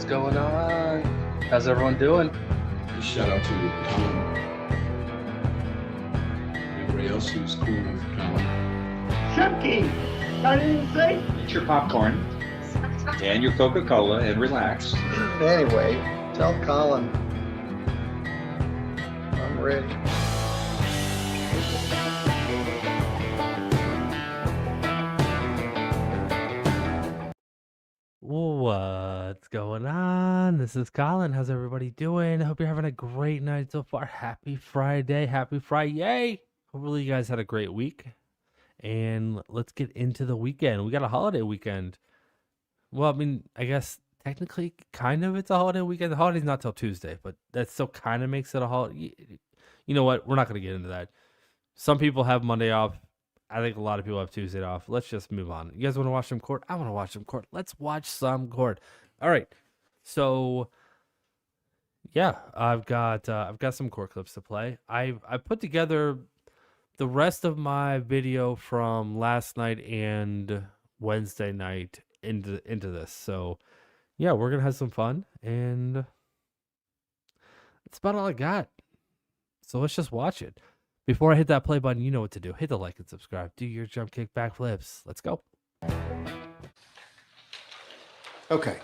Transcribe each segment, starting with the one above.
going on? How's everyone doing? Shout out to Colin. Everybody else who's cool with Colin. Chunky! I didn't say. Eat your popcorn and your Coca-Cola and relax. Anyway, tell Colin I'm ready. What's going on? This is Colin. How's everybody doing? I hope you're having a great night so far. Happy Friday. Happy Friday. Hopefully you guys had a great week. And let's get into the weekend. We got a holiday weekend. Well, I mean, I guess technically kind of it's a holiday weekend. The holiday's not till Tuesday, but that still kind of makes it a holiday. You know what? We're not going to get into that. Some people have Monday off. I think a lot of people have Tuesday off. Let's just move on. You guys want to watch some court? I want to watch some court. Let's watch some court. All right. So yeah, I've got some court clips to play. I put together the rest of my video from last night and Wednesday night into this. So yeah, we're gonna have some fun, and that's about all I got. So let's just watch it. Before I hit that play button, you know what to do. Hit the like and subscribe. Do your jump kick backflips. Let's go. Okay.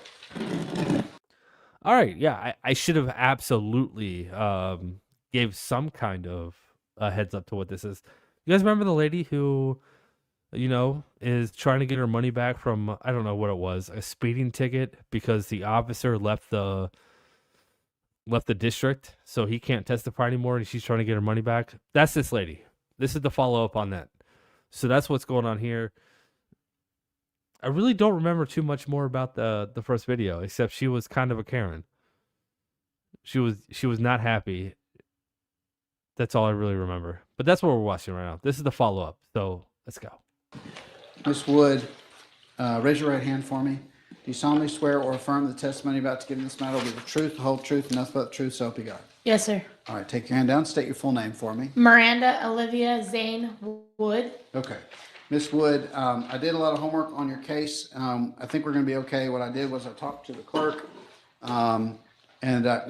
All right. Yeah, I should have absolutely gave some kind of a heads up to what this is. You guys remember the lady who, is trying to get her money back from, I don't know what it was, a speeding ticket because the officer left the district, so he can't testify anymore, and she's trying to get her money back. That's this lady. This is the follow-up on that. So that's what's going on here. I really don't remember too much more about the first video, except she was kind of a Karen. She was not happy. That's all I really remember. But that's what we're watching right now. This is the follow-up, so let's go. Ms. Wood, raise your right hand for me. Do you solemnly swear or affirm the testimony about to give in this matter will be the truth, the whole truth, and nothing but the truth, so help you God? Yes, sir. All right, take your hand down. State your full name for me. Miranda Olivia Zane Wood. Okay. Ms. Wood, I did a lot of homework on your case. I think we're going to be okay. What I did was I talked to the clerk, and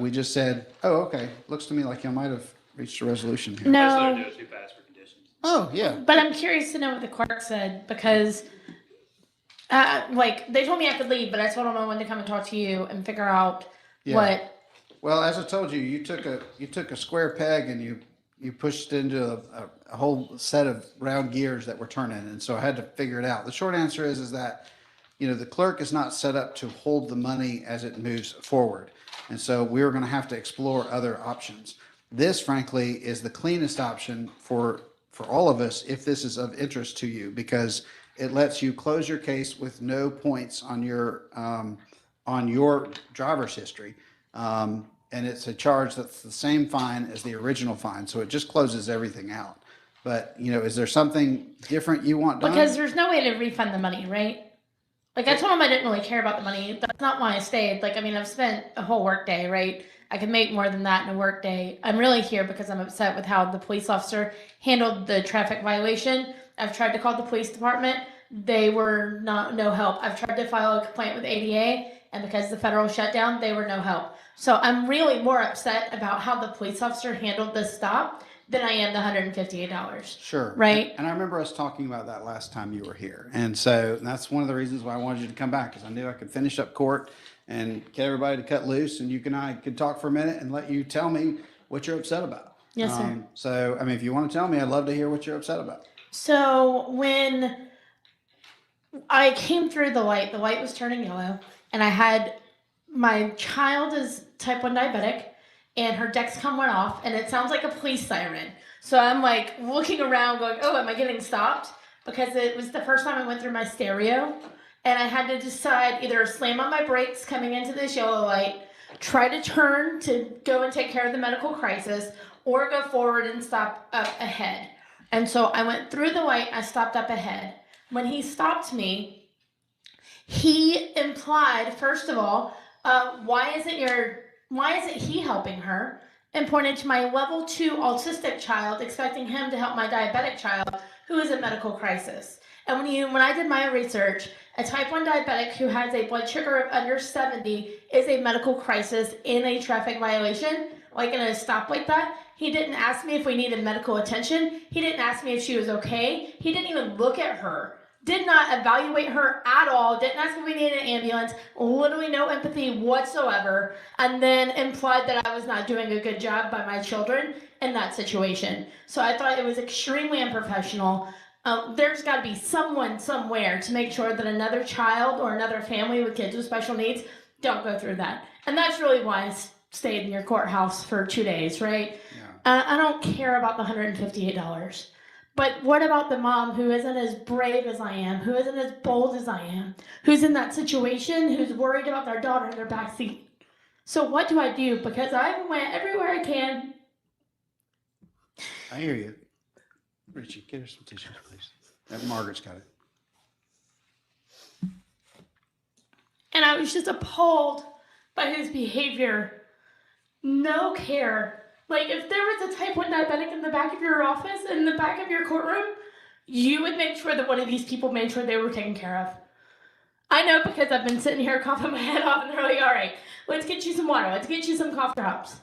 we just said, oh, okay. Looks to me like you might have reached a resolution here. No, Oh, yeah. but I'm curious to know what the clerk said because, they told me I could leave, but I told them I wanted to come and talk to you and figure out Yeah. what. Well, as I told you, you took a square peg and you pushed it into a whole set of round gears that were turning, and so I had to figure it out. The short answer is that the clerk is not set up to hold the money as it moves forward, and so we were going to have to explore other options. This, frankly, is the cleanest option for all of us if this is of interest to you, because it lets you close your case with no points on your driver's history. And it's a charge that's the same fine as the original fine. So it just closes everything out. But, is there something different you want done? Because there's no way to refund the money, right? Like, I told him I didn't really care about the money. That's not why I stayed. I've spent a whole work day, right? I could make more than that in a work day. I'm really here because I'm upset with how the police officer handled the traffic violation. I've tried to call the police department. They were no help. I've tried to file a complaint with ADA, and because the federal shutdown, they were no help. So I'm really more upset about how the police officer handled this stop than I am the $158. Sure. Right? And I remember us talking about that last time you were here. And so that's one of the reasons why I wanted you to come back, because I knew I could finish up court and get everybody to cut loose, and you and I could talk for a minute and let you tell me what you're upset about. Yes, sir. So, if you want to tell me, I'd love to hear what you're upset about. So when I came through the light was turning yellow, and I had my child is type 1 diabetic, and her Dexcom went off, and it sounds like a police siren. So I'm looking around going, oh, am I getting stopped? Because it was the first time I went through my stereo, and I had to decide either slam on my brakes coming into this yellow light, try to turn to go and take care of the medical crisis, or go forward and stop up ahead. And so I went through the light, I stopped up ahead. When he stopped me, he implied, first of all, why isn't he helping her? And pointed to my level 2 autistic child, expecting him to help my diabetic child, who is in medical crisis. And when I did my research, a type 1 diabetic who has a blood sugar of under 70 is a medical crisis in a traffic violation, like in a stop like that. He didn't ask me if we needed medical attention. He didn't ask me if she was okay. He didn't even look at her. Did not evaluate her at all. Didn't ask if we needed an ambulance. Literally no empathy whatsoever. And then implied that I was not doing a good job by my children in that situation. So I thought it was extremely unprofessional. There's got to be someone somewhere to make sure that another child or another family with kids with special needs don't go through that. And that's really why I stayed in your courthouse for 2 days, right? Yeah. I don't care about the $158. But what about the mom who isn't as brave as I am, who isn't as bold as I am, who's in that situation, who's worried about their daughter in their backseat? So what do I do? Because I went everywhere I can. I hear you. Richie, get her some tissues, please. Margaret's got it. And I was just appalled by his behavior. No care. Like, if there was a type 1 diabetic in the back of your office, in the back of your courtroom, you would make sure that one of these people made sure they were taken care of. I know because I've been sitting here coughing my head off, and they're like, all right, let's get you some water. Let's get you some cough drops.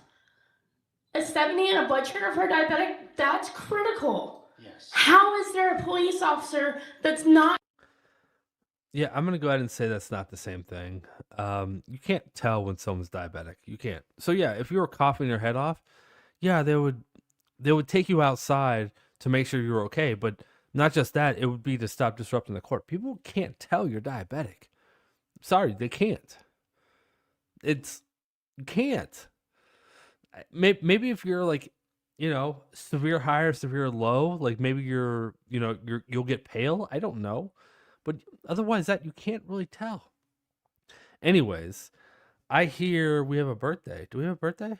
A 70 and a blood sugar for a diabetic, that's critical. Yes. How is there a police officer that's not? Yeah, I'm gonna go ahead and say that's not the same thing. You can't tell when someone's diabetic. You can't. So yeah, if you were coughing your head off, yeah, they would take you outside to make sure you're okay. But not just that, it would be to stop disrupting the court. People can't tell you're diabetic. Sorry, they can't. You can't. Maybe if you're like, severe high or severe low, like maybe you'll get pale. I don't know. But otherwise that you can't really tell. Anyways, I hear we have a birthday. Do we have a birthday?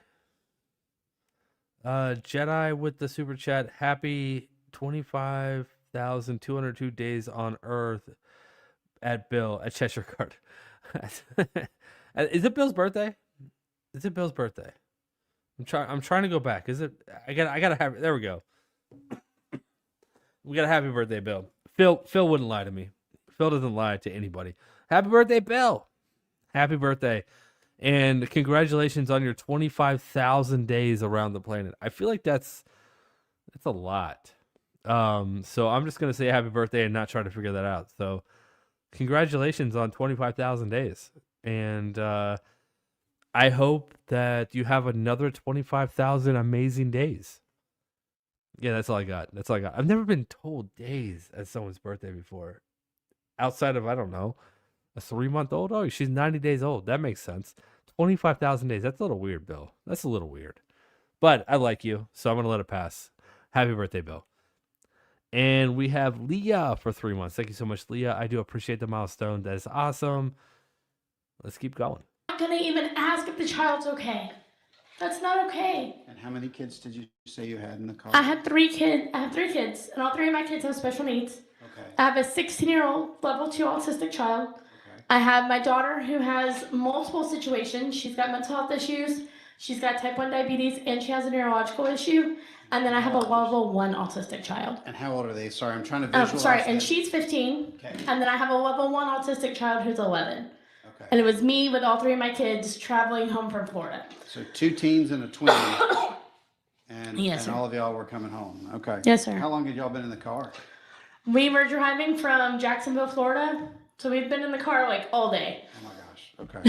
Jedi with the super chat. Happy 25,202 days on Earth at Bill at Cheshire Card. Is it Bill's birthday? Is it Bill's birthday? I'm trying to go back. Is it? I gotta have. There we go. We got a happy birthday, Bill. Phil wouldn't lie to me. Phil doesn't lie to anybody. Happy birthday, Bill. Happy birthday. And congratulations on your 25,000 days around the planet. I feel like that's a lot. So I'm just going to say happy birthday and not try to figure that out. So congratulations on 25,000 days. And I hope that you have another 25,000 amazing days. Yeah, that's all I got. I've never been told days as someone's birthday before. Outside of, I don't know, a 3-month-old? Oh, she's 90 days old. That makes sense. 25,000 days. That's a little weird, Bill. That's a little weird. But I like you, so I'm going to let it pass. Happy birthday, Bill. And we have Leah for 3 months. Thank you so much, Leah. I do appreciate the milestone. That is awesome. Let's keep going. I'm not going to even ask if the child's okay. That's not okay. And how many kids did you say you had in the car? I have 3 kids, and all 3 of my kids have special needs. Okay. I have a 16-year-old level 2 autistic child. Okay. I have my daughter who has multiple situations. She's got mental health issues, she's got type 1 diabetes, and she has a neurological issue. And then I have a level 1 autistic child. And how old are they? Sorry, I'm trying to visualize. And she's 15. Okay. And then I have a level 1 autistic child who's 11. Okay. And it was me with all 3 of my kids traveling home from Florida. So 2 teens and a twin. Yes, and sir. all of y'all were coming home. Okay. Yes, sir. How long had y'all been in the car? We were driving from Jacksonville, Florida. So we've been in the car like all day. Oh my gosh. Okay.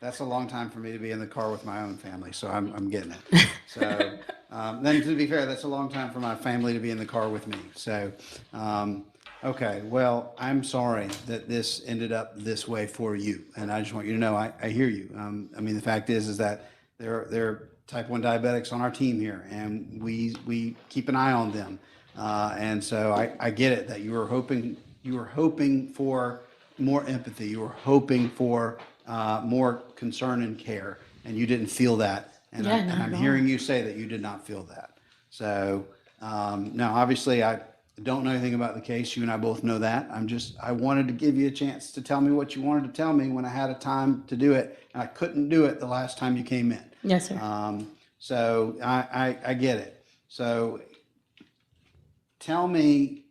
That's a long time for me to be in the car with my own family. So I'm getting it. So then to be fair, that's a long time for my family to be in the car with me. So, okay. Well, I'm sorry that this ended up this way for you. And I just want you to know, I hear you. I mean, the fact is that there are type 1 diabetics on our team here, and we keep an eye on them. And so I get it that you were hoping for more empathy. You were hoping for more concern and care, and you didn't feel that. And, Yeah, and not I'm at all. hearing you say that you did not feel that. So now, obviously, I don't know anything about the case. You and I both know that. I wanted to give you a chance to tell me what you wanted to tell me when I had a time to do it, and I couldn't do it the last time you came in. Yes, sir. So I get it. So tell me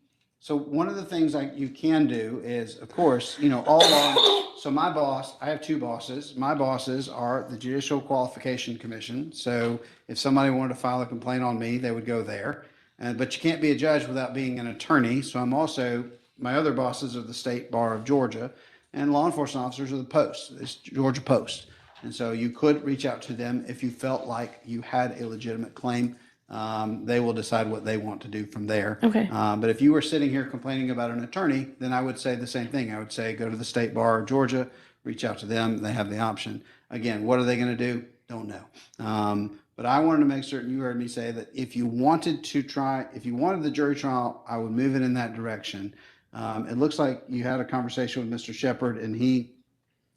So one of the things you can do is, of course, all along. So my boss, I have two bosses. My bosses are the Judicial Qualification Commission. So if somebody wanted to file a complaint on me, they would go there. But you can't be a judge without being an attorney. So my other bosses are the State Bar of Georgia, and law enforcement officers are the Post, it's Georgia Post. And so you could reach out to them if you felt like you had a legitimate claim. They will decide what they want to do from there. Okay. But if you were sitting here complaining about an attorney, then I would say the same thing. I would say go to the State Bar of Georgia, reach out to them. They have the option. Again, what are they going to do? Don't know. But I wanted to make certain you heard me say that if you wanted the jury trial, I would move it in that direction. It looks like you had a conversation with Mr. Shepard, and he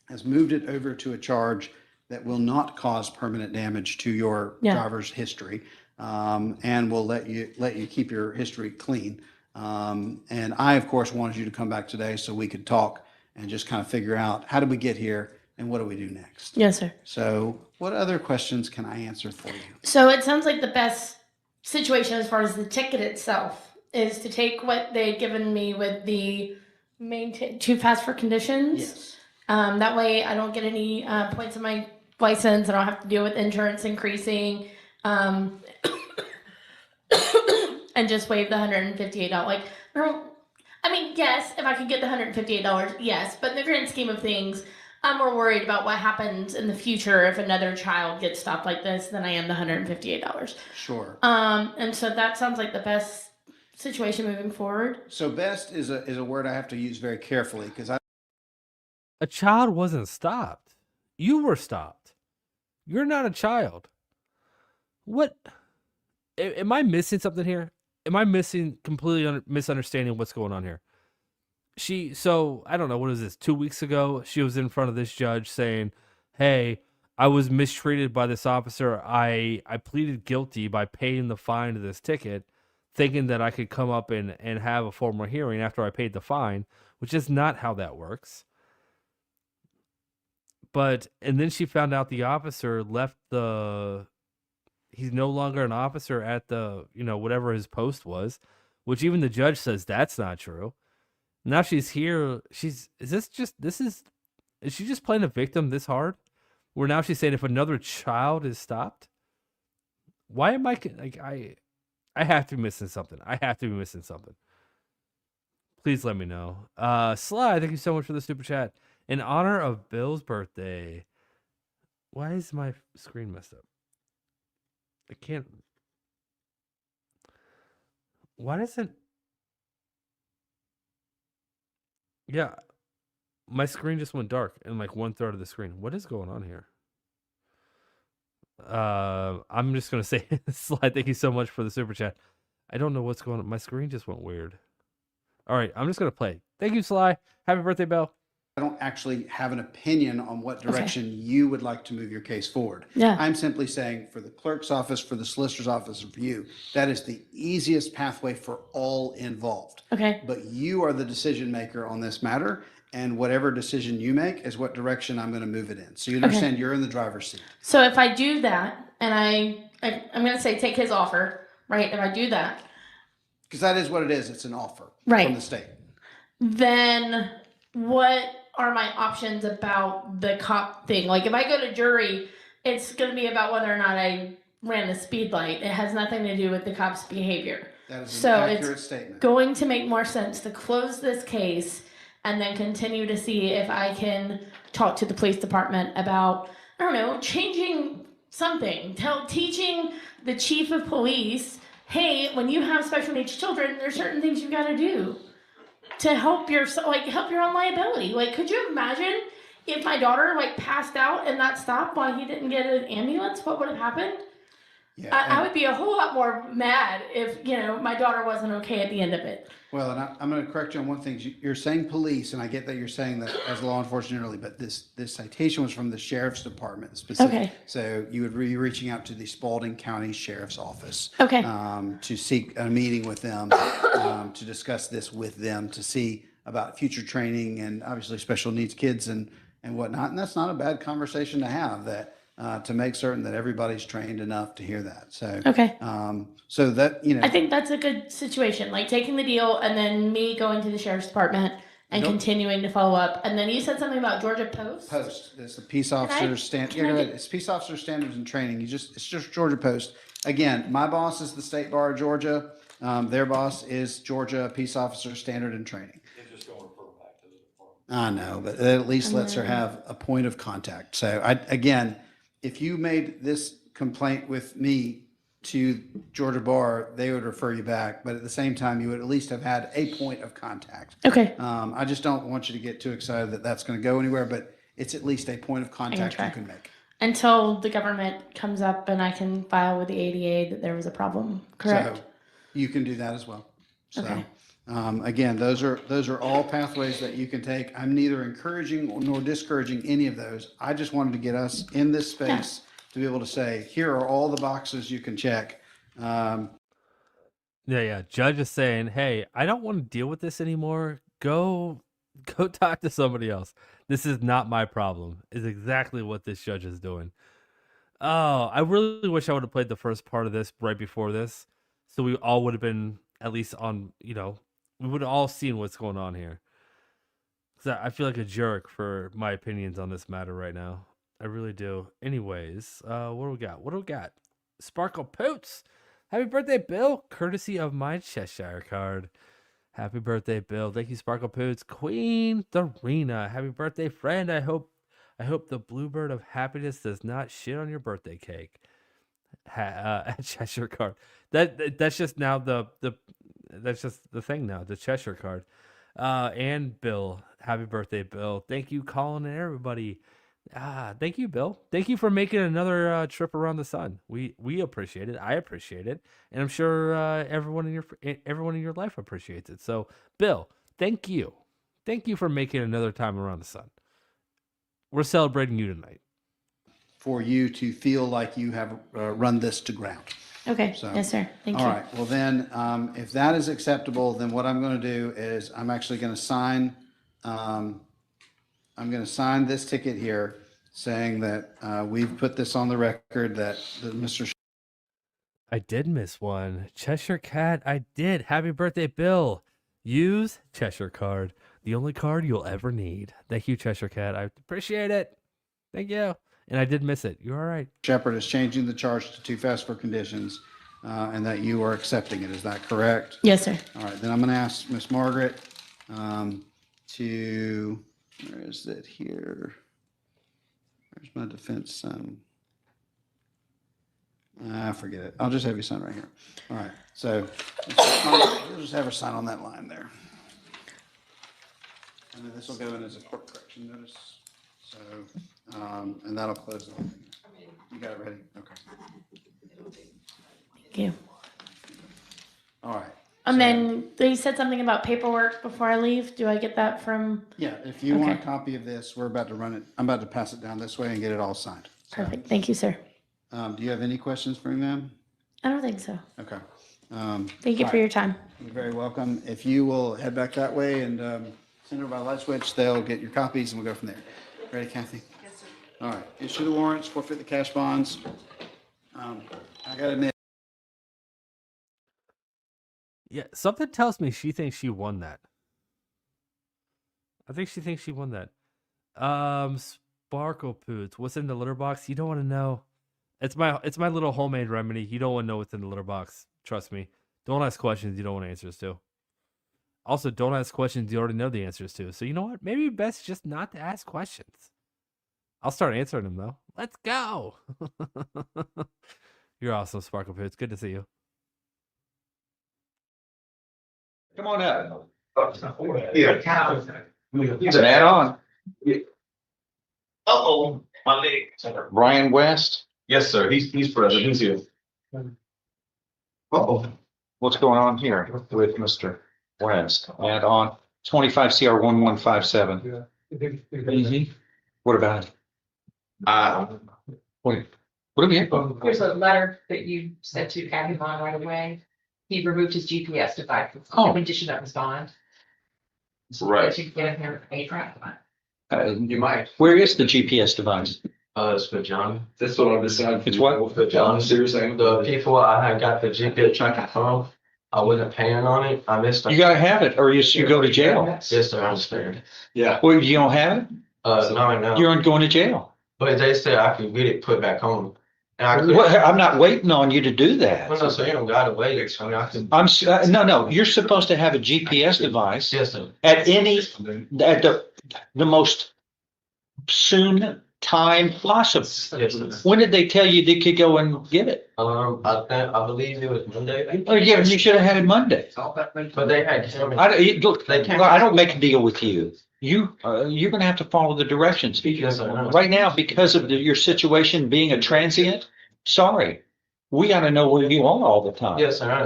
has moved it over to a charge that will not cause permanent damage to your driver's history, and will let you keep your history clean. And I, of course, wanted you to come back today so we could talk and just kind of figure out how did we get here and what do we do next. Yes, sir. So what other questions can I answer for you? So it sounds like the best situation as far as the ticket itself is to take what they'd given me with the too fast for conditions. Yes. That way I don't get any points on my license. I don't have to deal with insurance increasing. And just waive the $158. Like, I mean, yes, if I could get the $158, yes. But in the grand scheme of things, I'm more worried about what happens in the future if another child gets stopped like this than I am the $158. Sure. And so that sounds like the best situation moving forward. So best is a word I have to use very carefully because A child wasn't stopped. You were stopped. You're not a child. What? Am I missing something here? Am I completely misunderstanding what's going on here? So I don't know, what is this? 2 weeks ago, she was in front of this judge saying, hey, I was mistreated by this officer. I pleaded guilty by paying the fine of this ticket, thinking that I could come up and have a formal hearing after I paid the fine, which is not how that works. And then she found out the officer left he's no longer an officer at the, whatever his post was, which even the judge says that's not true. Now she's here. Is she just playing a victim this hard? Where now she's saying if another child is stopped, why am I have to be missing something. Please let me know. Sly, thank you so much for the super chat. In honor of Bill's birthday. Why is my screen messed up? I can't. Why doesn't? Yeah, my screen just went dark in like 1/3 of the screen. What is going on here? I'm just gonna say, Sly, thank you so much for the super chat. I don't know what's going on. My screen just went weird. All right, I'm just gonna play. Thank you, Sly. Happy birthday, Bill. I don't actually have an opinion on what direction you would like to move your case forward. Yeah. I'm simply saying for the clerk's office, for the solicitor's office, and for you, that is the easiest pathway for all involved. Okay. But you are the decision maker on this matter, and whatever decision you make is what direction I'm going to move it in. So you understand you're in the driver's seat. So if I do that, and I'm going to say take his offer, right? If I do that. Because that is what it is. It's an offer from the state. Then what are my options about the cop thing? Like if I go to jury, it's going to be about whether or not I ran the speed light. It has nothing to do with the cop's behavior. That is an accurate statement. Going to make more sense to close this case and then continue to see if I can talk to the police department about, I don't know, changing something. Teaching the chief of police, hey, when you have special needs children, there's certain things you got to do to help your own liability. Like, could you imagine if my daughter passed out and that stopped while he didn't get an ambulance? What would have happened? Yeah, I would be a whole lot more mad if my daughter wasn't okay at the end of it. Well, and I'm going to correct you on one thing. You're saying police, and I get that you're saying that as law enforcement generally, but this citation was from the sheriff's department specifically. Okay. So you would be reaching out to the Spalding County Sheriff's Office. Okay. To seek a meeting with them, to discuss this with them, to see about future training and obviously special needs kids and whatnot. And that's not a bad conversation to have. That to make certain that everybody's trained enough to hear that. So, Okay. so that, you know, I think that's a good situation, like taking the deal and then me going to the sheriff's department and Nope. continuing to follow up. And then you said something about Georgia Post. Post, it's the peace officers stand. Yeah, go ahead. It's peace officer standards and training. It's just Georgia Post. Again, my boss is the State Bar of Georgia. Their boss is Georgia Peace Officer Standard and Training. I know, but it at least lets her have a point of contact. So again, if you made this complaint with me to Georgia Bar, they would refer you back. But at the same time, you would at least have had a point of contact. Okay. I just don't want you to get too excited that that's going to go anywhere, but it's at least a point of contact try. you can make. Until the government comes up and I can file with the ADA that there was a problem, correct? So you can do that as well. So, Okay. again, those are all pathways that you can take. I'm neither encouraging nor discouraging any of those. I just wanted to get us in this space to be able to say, here are all the boxes you can check. Yeah. Judge is saying, "Hey, I don't want to deal with this anymore. Go talk to somebody else. This is not my problem." Is exactly what this judge is doing. Oh, I really wish I would have played the first part of this right before this, so we all would have been at least on. We would have all seen what's going on here. 'Cause I feel like a jerk for my opinions on this matter right now. I really do. Anyways, what do we got? What do we got? Sparkle Poots. Happy birthday, Bill. Courtesy of my Cheshire card. Happy birthday, Bill. Thank you, Sparkle Poots. Queen Tharina. Happy birthday, friend. I hope the bluebird of happiness does not shit on your birthday cake. Cheshire card. That's just now that's just the thing now. The Cheshire card. And Bill. Happy birthday, Bill. Thank you, Colin, and everybody. Thank you, Bill. Thank you for making another trip around the sun. We appreciate it. I appreciate it, and I'm sure everyone in your life appreciates it. So, Bill, thank you for making another time around the sun. We're celebrating you tonight. For you to feel like you have run this to ground. Okay. So, yes, sir. Thank you. All right. Well, then, if that is acceptable, then what I'm going to do is I'm actually going to sign. I'm going to sign this ticket here saying that we've put this on the record that Mr. I did miss one. Cheshire Cat, I did. Happy birthday, Bill. Use Cheshire card. The only card you'll ever need. Thank you, Cheshire Cat. I appreciate it. Thank you. And I did miss it. You're all right. Shepard is changing the charge to too fast for conditions and that you are accepting it. Is that correct? Yes, sir. All right. Then I'm going to ask Miss Margaret to, where is it here? Where's my defense? Forget it. I'll just have you sign right here. All right. So we'll just have her sign on that line there. And then this will go in as a court correction notice. So, and that'll close the whole thing. You got it ready? Okay. Thank you. All right. And So- then they said something about paperwork before I leave. Do I get that from? Yeah, if you want a Okay. copy of this, we're about to run it. I'm about to pass it down this way and get it all signed. So, Perfect. Thank you, sir. do you have any questions for me, ma'am? I don't think so. Okay. Thank you all for right. your time. You're very welcome. If you will head back that way and send her by light switch, they'll get your copies and we'll go from there. Ready, Kathy? Yes, sir. All right. Issue the warrants, forfeit the cash bonds. I gotta admit, Yeah, something tells me she thinks she won that. I think she thinks she won that. Sparkle Poots. What's in the litter box? You don't want to know. It's my little homemade remedy. You don't want to know what's in the litter box. Trust me. Don't ask questions you don't want answers to. Also, don't ask questions you already know the answers to. So you know what? Maybe best just not to ask questions. I'll start answering them though. Let's go. You're awesome, Sparkle Poots. Good to see you. Come on up. He's an add-on. Uh-oh, my leg. Brian West. Yes, sir. He's present. He's here. Uh-oh. What's going on here with Mr. West? Add-on 25 CR 1157. What about it? What do we have? Here's a letter that you sent to Kathy Vaughn right away. He removed his GPS device. Oh. Condition of his bond. So Right. that you can get him here and pay for it. You might. Where is the GPS device? It's for John. That's what I'm deciding. It's what? For John. Seriously. The people I had got the GPS tracking from, I wasn't paying on it. I missed. You gotta have it or you go to jail. Yes, sir, I understand. Yeah. Well, you don't have it? Not right now. You're going to jail. But they said I could get it put back on. And I could. Well, I'm not waiting on you to do that. Well, no, so you don't gotta wait. I mean, I could. No. You're supposed to have a GPS device Yes, sir. at the most soon time possible. Yes, sir. When did they tell you they could go and get it? I believe it was Monday. Oh, yeah, you should have had it Monday. But they had cameras. Look, I don't make a deal with you. You're gonna have to follow the directions. Yes, sir. Right now, because of your situation being a transient, sorry, we gotta know where you are all the time. Yes, sir.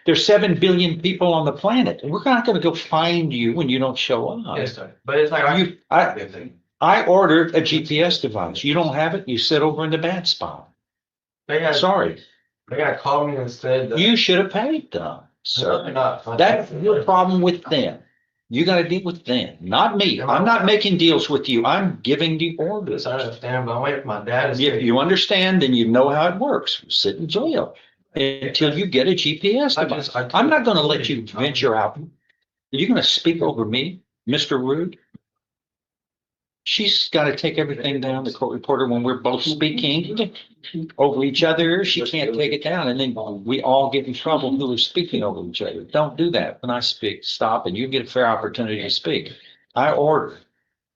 There's 7 billion people on the planet. We're not gonna go find you when you don't show up. Yes, sir. But it's like I ordered a GPS device. You don't have it, you sit over in the bad spot. they had Sorry, they got called me and said that you should have paid them, sir. not. That's your problem with them. You gotta deal with them, not me. I'm not making deals with you. I'm giving the orders. I understand, but I'm waiting for my dad to If you understand, then you know how it works. Sit in jail until you get a GPS device. I'm not gonna let you venture out. You're gonna speak over me, Mr. Rude? She's gotta take everything down, the court reporter, when we're both speaking over each other. She can't take it down, and then we all get in trouble who are speaking over each other. Don't do that. When I speak, stop, and you get a fair opportunity to speak. I ordered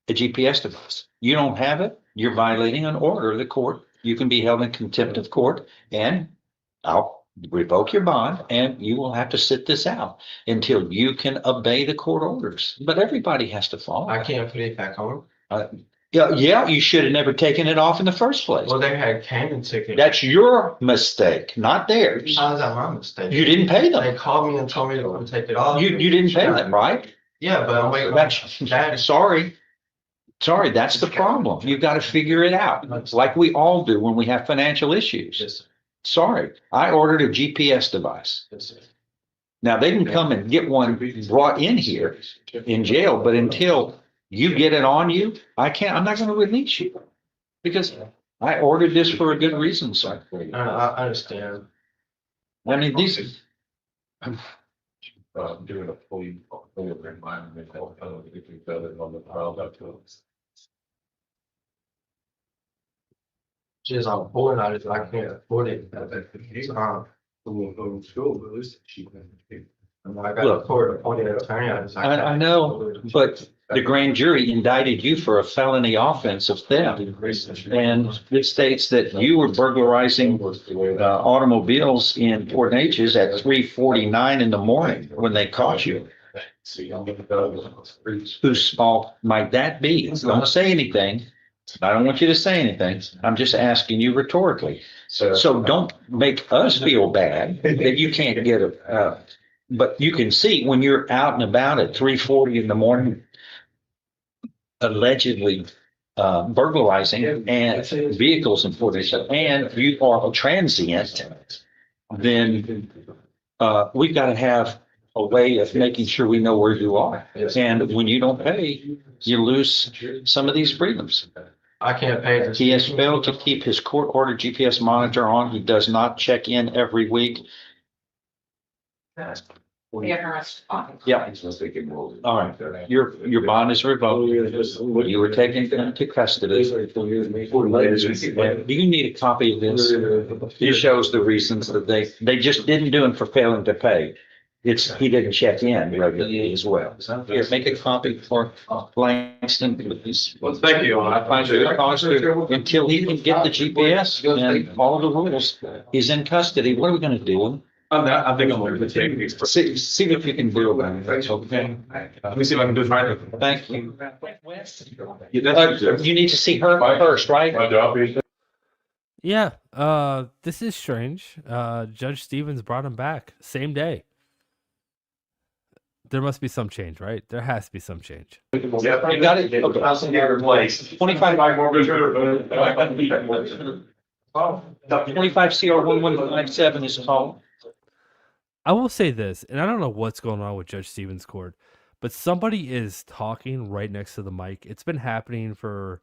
a GPS device. You don't have it, you're violating an order of the court. You can be held in contempt of court, and I'll revoke your bond, and you will have to sit this out until you can obey the court orders. But everybody has to follow. I can't put it back on. Yeah, you should have never taken it off in the first place. Well, they had Canyon ticket. That's your mistake, not theirs. How's that my mistake? You didn't pay them. They called me and told me to take it off. You didn't pay them, right? Yeah, but I'm waiting. That's sorry. Sorry, that's the problem. You've got to figure it out. It's like we all do when we have financial issues. Yes, sir. Sorry, I ordered a GPS device. Yes, sir. Now they can come and get one brought in here in jail, but until you get it on you, I'm not going to release you because I ordered this for a good reason, sir. I understand. I mean, these. Doing a fully environment, if we felt it on the trial, that's what. Just I'm poor, I can't afford it. School, at least she. I got a court appointed attorney. I know, but the grand jury indicted you for a felony offense of theft. And it states that you were burglarizing automobiles in Port Neches at 3:49 in the morning when they caught you. Whose fault might that be? Don't say anything. I don't want you to say anything. I'm just asking you rhetorically. So don't make us feel bad that you can't get a, but you can see when you're out and about at 3:40 in the morning, allegedly burglarizing and vehicles in Port Neches, and you are a transient, then we've got to have a way of making sure we know where you are. And when you don't pay, you lose some of these freedoms. I can't pay this. He has failed to keep his court-ordered GPS monitor on. He does not check in every week. Yeah. All right. Your bond is revoked. You were taken into custody. Do you need a copy of this? It shows the reasons that they just didn't do him for failing to pay. He didn't check in regularly as well. Here, make a copy for Langston, please. Well, thank you. Until he can get the GPS and follow the rules, he's in custody. What are we gonna do? I think I'm going to take these. See what you can do about it, okay? Let me see if I can do it right. Thank you. You need to see her first, right? Yeah, this is strange. Judge Stevens brought him back same day. There must be some change, right? There has to be some change. You got it? Okay. 25 CR 1157 is called. I will say this, and I don't know what's going on with Judge Stevens' court, but somebody is talking right next to the mic. It's been happening for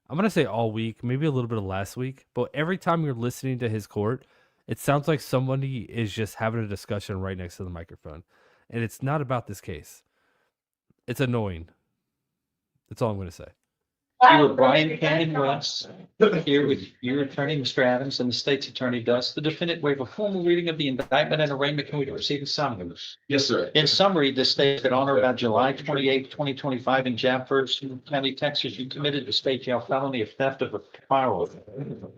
I'm gonna say all week, maybe a little bit of last week, but every time you're listening to his court, it sounds like somebody is just having a discussion right next to the microphone, and it's not about this case. It's annoying. That's all I'm gonna say. You were Brian Cannon West, here with your attorney, Mr. Adams, and the state's attorney, Dust. The defendant waive a formal reading of the indictment and arraignment. Can we proceed in summary? Yes, sir. In summary, the state that on or about July 28, 2025 in Jaffers County, Texas, you committed a state jail felony of theft of a firearm.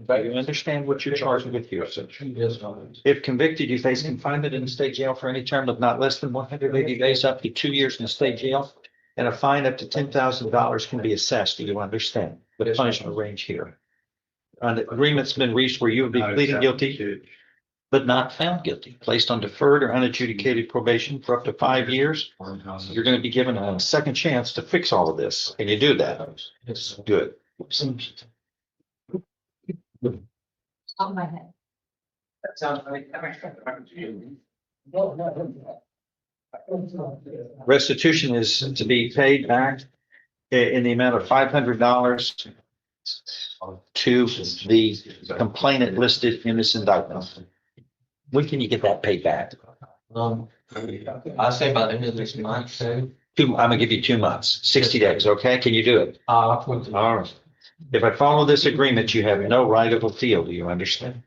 You understand what you're charged with here? Yes, If convicted, you face confinement in the state jail for any term of not less than 180 days, up to 2 years in the state jail, and a fine up to $10,000 can be assessed. Do you understand the punishment range here? An agreement's been reached where you would be pleading guilty, but not found guilty, placed on deferred or unadjudicated probation for up to 5 years. You're going to be given a second chance to fix all of this. Can you do that? It's Good. On my head. That sounds like. Restitution is to be paid back in the amount of $500 to the complainant listed in this indictment. When can you get that paid back? I say by the end of this month, so. I'm gonna give you 2 months, 60 days, okay? Can you do it? All right. If I follow this agreement, you have no right of appeal. Do you understand?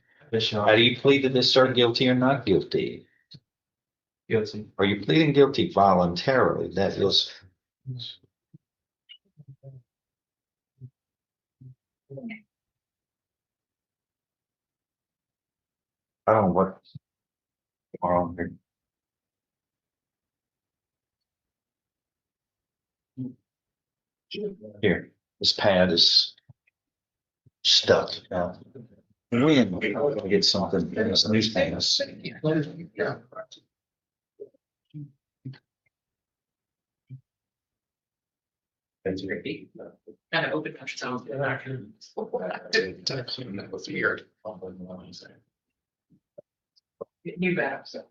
How do you plead to this, sir, guilty or not guilty? Guilty. Are you pleading guilty voluntarily? That is. I don't know what. Wrong here. Here, this pad is stuck now. When we get something in this newspaper. Kind of open touch sounds. That was weird. New better, so.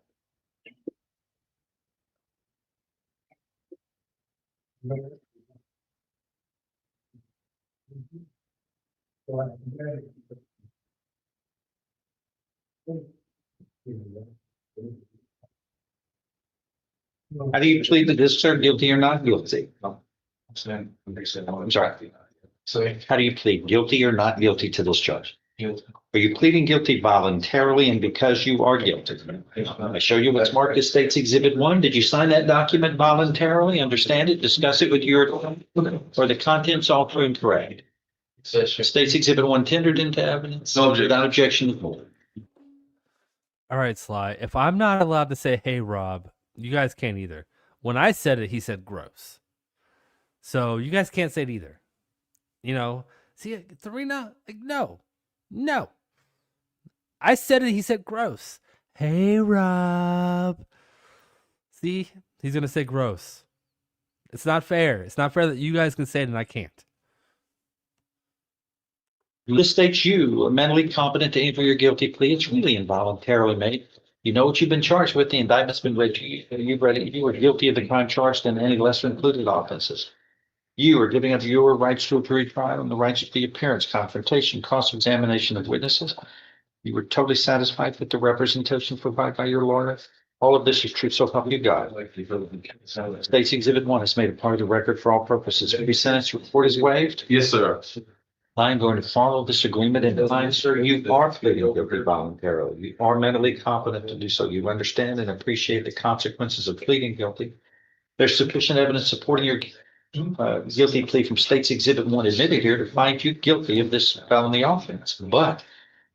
How do you plead to this, sir, guilty or not guilty? I'm sorry. So How do you plead, guilty or not guilty to this charge? guilty. Are you pleading guilty voluntarily and because you are guilty? I show you what's marked as State's Exhibit 1. Did you sign that document voluntarily, understand it, discuss it with your, or the contents all true and correct? State's Exhibit 1 tendered into evidence? No objection. Without objection. All right, Sly. If I'm not allowed to say, "Hey, Rob," you guys can't either. When I said it, he said gross. So you guys can't say it either. You know, see, Serena, like, no. I said it, he said gross. Hey, Rob. See, he's going to say gross. It's not fair. It's not fair that you guys can say it and I can't. This states you are mentally competent to enter your guilty plea. It's really involuntarily made. You know what you've been charged with. The indictment's been read to you. You've read it. You are guilty of the crime charged and any lesser included offenses. You are giving up your rights to a jury trial and the rights to the appearance, confrontation, cross-examination of witnesses. You were totally satisfied with the representation provided by your lawyer. All of this is true, so help you God. State's Exhibit 1 is made a part of the record for all purposes. To be sentenced, report is waived. Yes, sir. I'm going to follow this agreement and find, sir, you are pleading guilty voluntarily. You are mentally competent to do so. You understand and appreciate the consequences of pleading guilty. There's sufficient evidence supporting your guilty plea from State's Exhibit 1 admitted here to find you guilty of this felony offense, but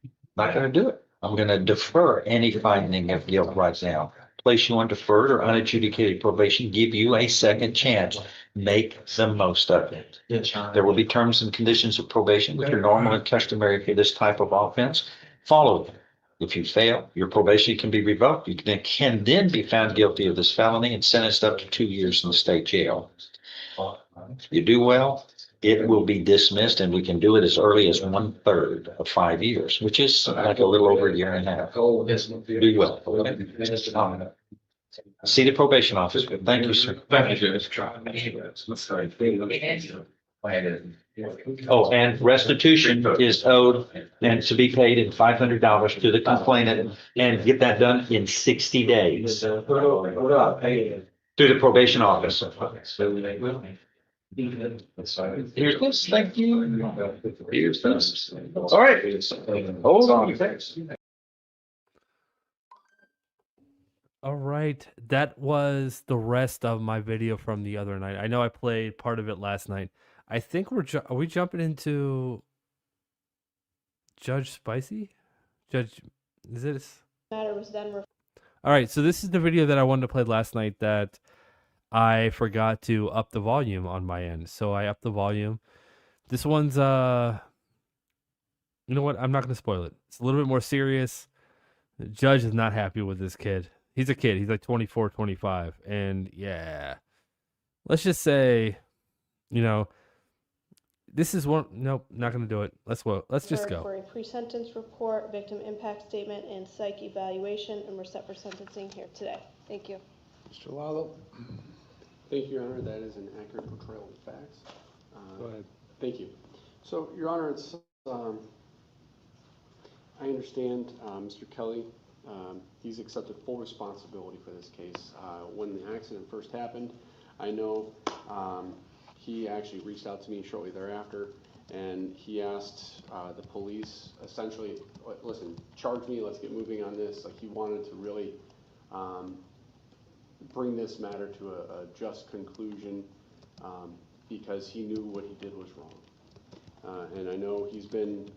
I'm not going to do it. I'm going to defer any finding of guilt right now. Place you on deferred or unadjudicated probation, give you a second chance. Make the most of it. There will be terms and conditions of probation, which are normal and customary for this type of offense. Follow them. If you fail, your probation can be revoked. You can then be found guilty of this felony and sentenced up to 2 years in the state jail. If you do well, it will be dismissed, and we can do it as early as 1/3 of 5 years, which is like a little over a year and a half. Do well. Okay? See the probation officer. Thank you, sir. Thank you, Judge. Oh, and restitution is owed and to be paid in $500 to the complainant and get that done in 60 days through the probation office. Here's this, thank you. Here's this. All right. Hold on. All right, that was the rest of my video from the other night. I know I played part of it last night. I think are we jumping into Judge Spicy? Judge, is this? Matter was then All right, so this is the video that I wanted to play last night that I forgot to up the volume on my end. So I upped the volume. This one's you know what? I'm not going to spoil it. It's a little bit more serious. The judge is not happy with this kid. He's a kid. He's like 24, 25. And yeah, let's just say, you know, this is one. Nope, not going to do it. Let's just go. for a pre-sentence report, victim impact statement, and psych evaluation, and we're set for sentencing here today. Thank you. Mr. Lalo? Thank you, Your Honor. That is an accurate portrayal of the facts. Go ahead. Thank you. So, Your Honor, it's I understand Mr. Kelly. He's accepted full responsibility for this case. When the accident first happened, I know he actually reached out to me shortly thereafter, and he asked the police, essentially, listen, charge me, let's get moving on this. Like, he wanted to really bring this matter to a just conclusion because he knew what he did was wrong. And I know he's been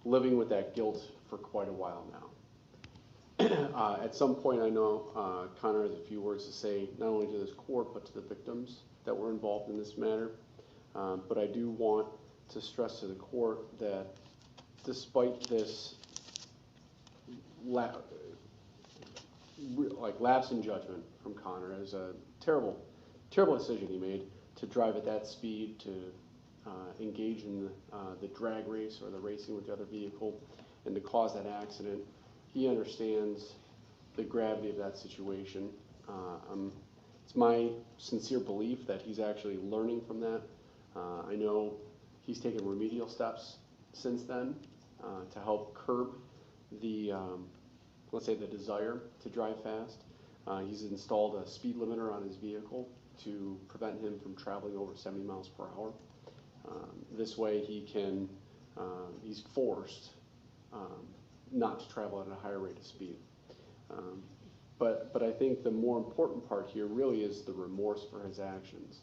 living with that guilt for quite a while now. At some point, I know Connor has a few words to say, not only to this court, but to the victims that were involved in this matter. But I do want to stress to the court that despite this lapse in judgment from Connor, as a terrible decision he made to drive at that speed, to engage in the drag race or the racing with the other vehicle, and to cause that accident. He understands the gravity of that situation. It's my sincere belief that he's actually learning from that. I know he's taken remedial steps since then to help curb the, let's say, the desire to drive fast. He's installed a speed limiter on his vehicle to prevent him from traveling over 70 miles per hour. This way he can, he's forced not to travel at a higher rate of speed. But I think the more important part here really is the remorse for his actions.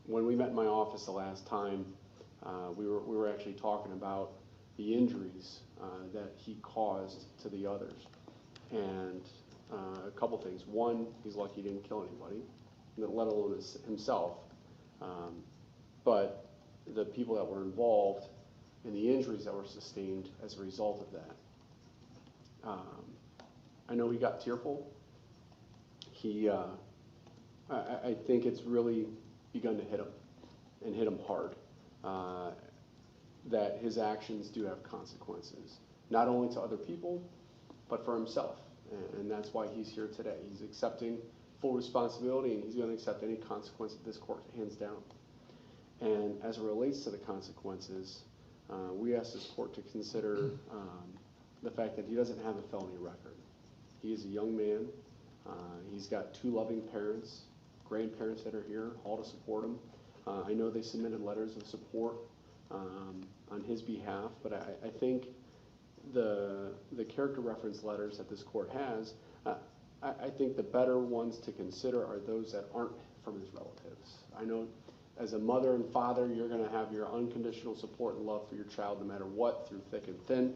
When we met in my office the last time, we were actually talking about the injuries that he caused to the others. And a couple things. One, he's lucky he didn't kill anybody, let alone himself. But the people that were involved and the injuries that were sustained as a result of that. I know he got tearful. I think it's really begun to hit him, and hit him hard, that his actions do have consequences, not only to other people, but for himself. And that's why he's here today. He's accepting full responsibility, and he's going to accept any consequence that this court hands down. And as it relates to the consequences, we ask this court to consider the fact that he doesn't have a felony record. He is a young man. He's got two loving parents, grandparents that are here, all to support him. I know they submitted letters of support on his behalf, but I think the character reference letters that this court has, I think the better ones to consider are those that aren't from his relatives. I know as a mother and father, you're going to have your unconditional support and love for your child no matter what, through thick and thin.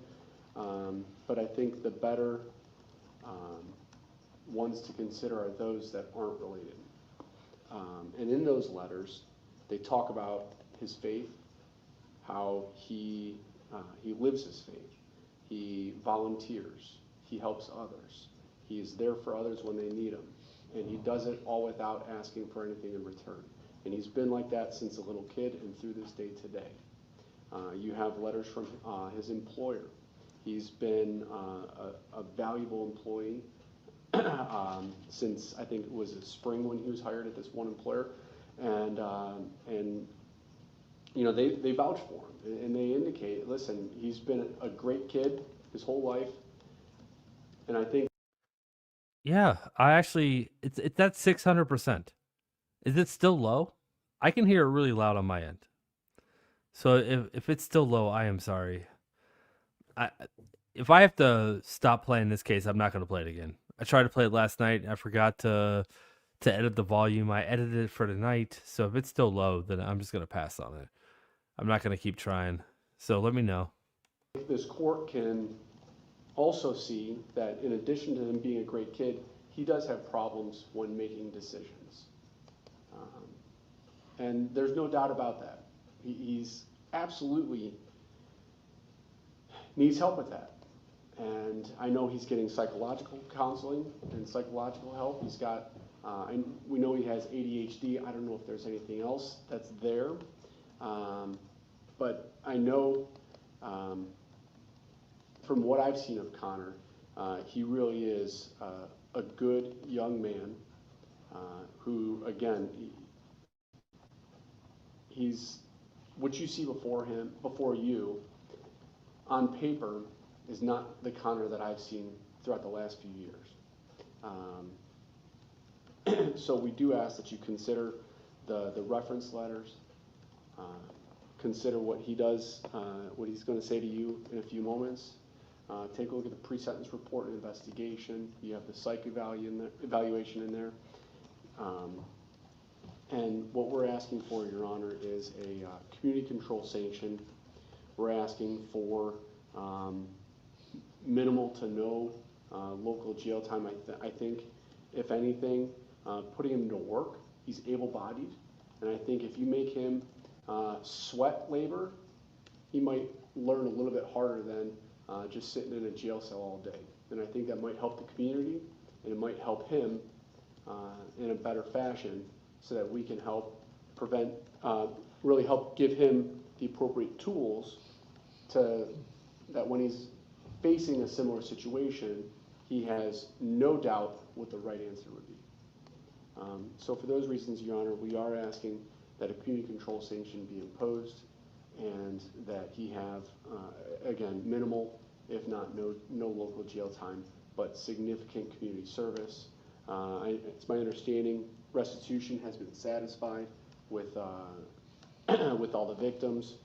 But I think the better ones to consider are those that aren't related. And in those letters, they talk about his faith, how he lives his faith. He volunteers. He helps others. He is there for others when they need him. And he does it all without asking for anything in return. And he's been like that since a little kid and through this day today. You have letters from his employer. He's been a valuable employee since I think it was spring when he was hired at this one employer. And you know, they vouch for him, and they indicate, listen, he's been a great kid his whole life, and I think. Yeah, I actually, it's at 600%. Is it still low? I can hear it really loud on my end. So if it's still low, I am sorry. I if I have to stop playing this case, I'm not going to play it again. I tried to play it last night. I forgot to edit the volume. I edited it for tonight. So if it's still low, then I'm just going to pass on it. I'm not going to keep trying. So let me know. This court can also see that in addition to him being a great kid, he does have problems when making decisions. And there's no doubt about that. He's absolutely needs help with that. And I know he's getting psychological counseling and psychological help. He's got, we know he has ADHD. I don't know if there's anything else that's there. But I know from what I've seen of Connor, he really is a good young man who, again, he's what you see before you, on paper, is not the Connor that I've seen throughout the last few years. So we do ask that you consider the reference letters, consider what he does, what he's going to say to you in a few moments. Take a look at the pre-sentence report and investigation. You have the psych evaluation in there. And what we're asking for, Your Honor, is a community control sanction. We're asking for minimal to no local jail time. I think, if anything, putting him to work. He's able-bodied, and I think if you make him sweat labor, he might learn a little bit harder than just sitting in a jail cell all day. And I think that might help the community, and it might help him in a better fashion, so that we can help prevent, really help give him the appropriate tools that when he's facing a similar situation, he has no doubt what the right answer would be. So for those reasons, Your Honor, we are asking that a community control sanction be imposed, and that he have, again, minimal, if not no local jail time, but significant community service. It's my understanding restitution has been satisfied with with all the victims.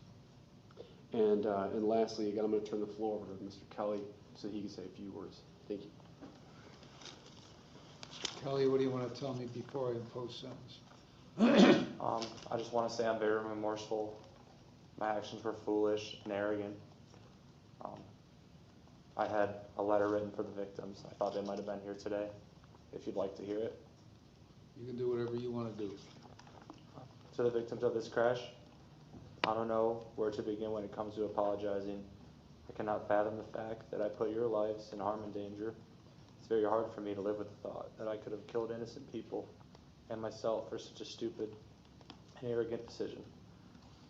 And lastly, again, I'm going to turn the floor over to Mr. Kelly so he can say a few words. Thank you. Kelly, what do you want to tell me before I impose sentence? I just want to say I'm very remorseful. My actions were foolish and arrogant. I had a letter written for the victims. I thought they might have been here today, if you'd like to hear it. You can do whatever you want to do. To the victims of this crash, I don't know where to begin when it comes to apologizing. I cannot fathom the fact that I put your lives in harm and danger. It's very hard for me to live with the thought that I could have killed innocent people and myself for such a stupid and arrogant decision.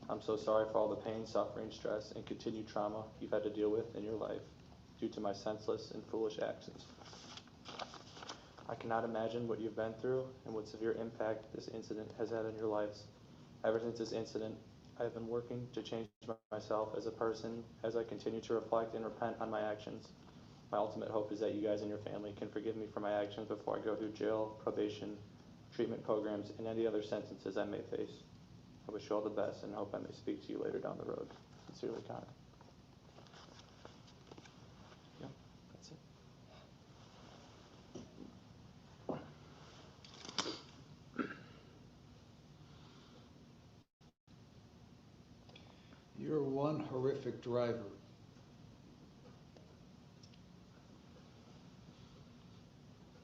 I'm so sorry for all the pain, suffering, stress, and continued trauma you've had to deal with in your life due to my senseless and foolish actions. I cannot imagine what you've been through and what severe impact this incident has had on your lives. Ever since this incident, I have been working to change myself as a person as I continue to reflect and repent on my actions. My ultimate hope is that you guys and your family can forgive me for my actions before I go through jail, probation, treatment programs, and any other sentences I may face. I wish you all the best and hope I may speak to you later down the road. Sincerely, Connor. Yeah, that's it. You're one horrific driver.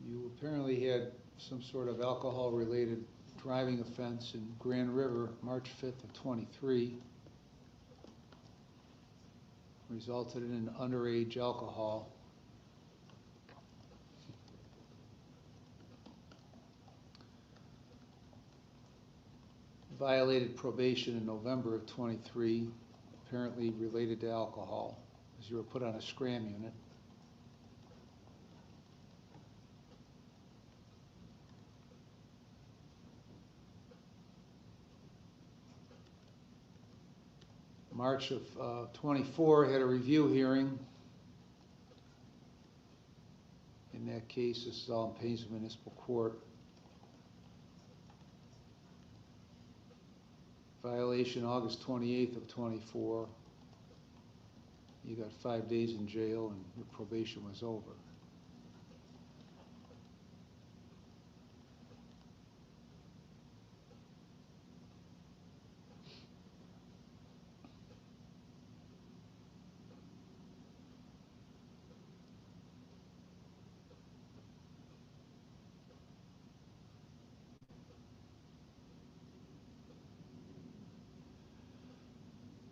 You apparently had some sort of alcohol-related driving offense in Grand River, March 5th of 23. Resulted in underage alcohol. Violated probation in November of 23, apparently related to alcohol, as you were put on a scram unit. March of 24, had a review hearing. In that case, this is all in Painesville Municipal Court. Violation August 28th of 24. You got 5 days in jail and your probation was over.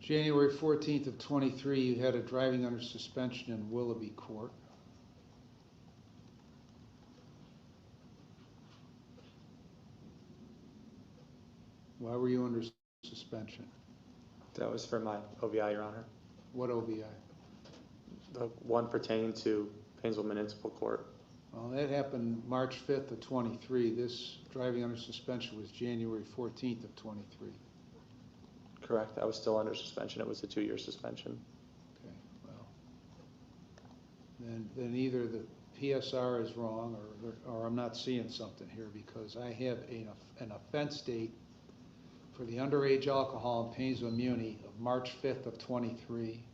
January 14th of 23, you had a driving under suspension in Willoughby Court. Why were you under suspension? That was for my OVI, Your Honor. What OVI? The one pertaining to Painesville Municipal Court. Well, that happened March 5th of 23. This driving under suspension was January 14th of 23. Correct. I was still under suspension. It was a 2-year suspension. Okay, well, then either the PSR is wrong or I'm not seeing something here, because I have an offense date for the underage alcohol in Painesville Muni of March 5th of 23.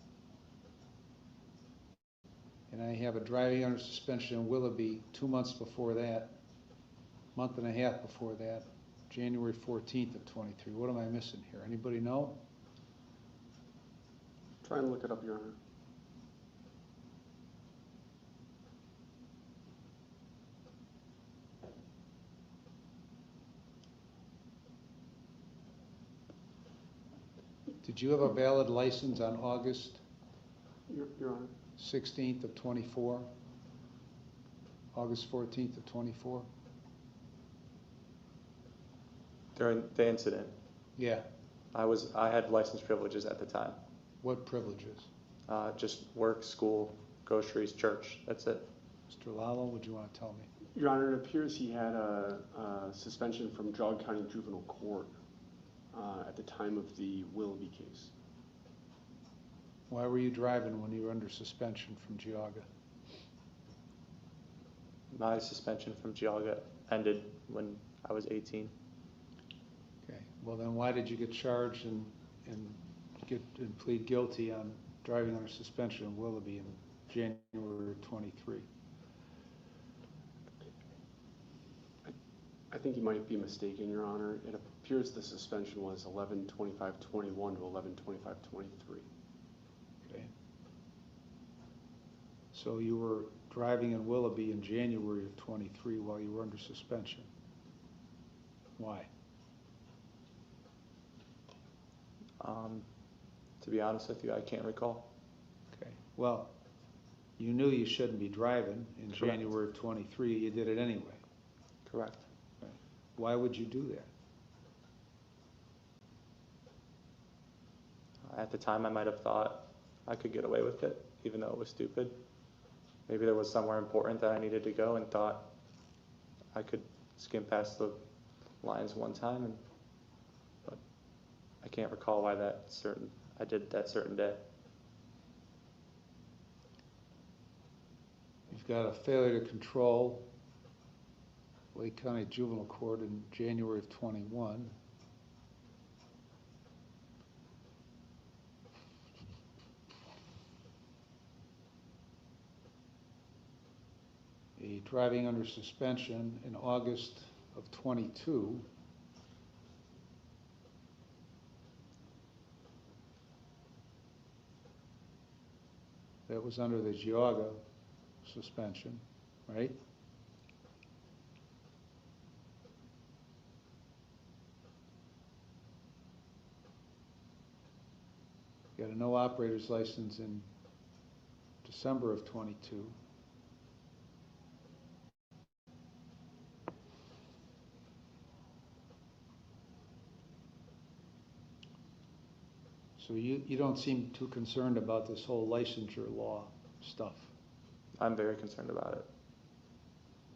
And I have a driving under suspension in Willoughby 2 months before that, month and a half before that, January 14th of 23. What am I missing here? Anybody know? Trying to look it up, Your Honor. Did you have a valid license on August Your Honor. 16th of 24? August 14th of 24? During the incident, Yeah. I had license privileges at the time. What privileges? Just work, school, groceries, church. That's it. Mr. Lalo, would you want to tell me? Your Honor, it appears he had a suspension from Jog County Juvenile Court at the time of the Willoughby case. Why were you driving when you were under suspension from Geauga? My suspension from Geauga ended when I was 18. Okay, well then why did you get charged and plead guilty on driving under suspension in Willoughby in January 23? I think you might be mistaken, Your Honor. It appears the suspension was 11/25/21 to 11/25/23. Okay. So you were driving in Willoughby in January of 23 while you were under suspension. Why? To be honest with you, I can't recall. Okay. Well, you knew you shouldn't be driving in Correct. January of 23. You did it anyway. Correct. Right. Why would you do that? At the time, I might have thought I could get away with it, even though it was stupid. Maybe there was somewhere important that I needed to go and thought I could skim past the lines one time, but I can't recall why I did that certain day. You've got a failure to control, Lake County Juvenile Court in January of 21. A driving under suspension in August of 22. That was under the Geauga suspension, right? You got a no operator's license in December of 22. So you don't seem too concerned about this whole licensure law stuff. I'm very concerned about it.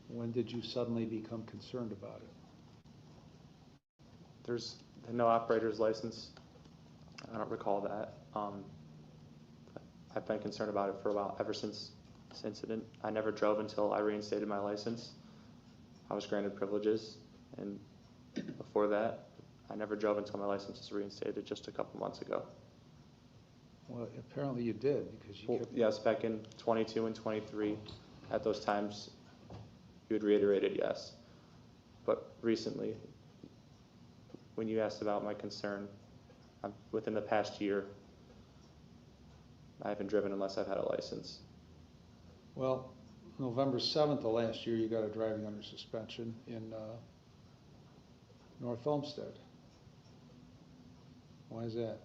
When did you suddenly become concerned about it? There's no operator's license I don't recall that. I've been concerned about it for a while, ever since this incident. I never drove until I reinstated my license. I was granted privileges, and before that, I never drove until my license was reinstated just a couple months ago. Well, apparently you did, because you Well, kept. yes, back in 22 and 23, at those times, you had reiterated yes. But recently, when you asked about my concern, within the past year, I haven't driven unless I've had a license. Well, November 7th of last year, you got a driving under suspension in North Olmsted. Why is that?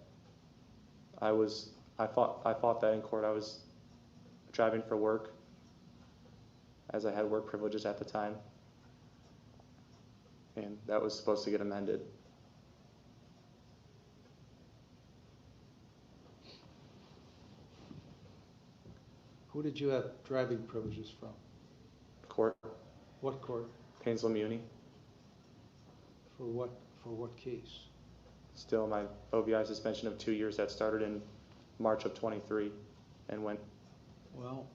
I fought that in court. I was driving for work, as I had work privileges at the time, and that was supposed to get amended. Who did you have driving privileges from? Court, What court? Painesville Muni, For what case? still my OVI suspension of 2 years that started in March of 23 and went. Well,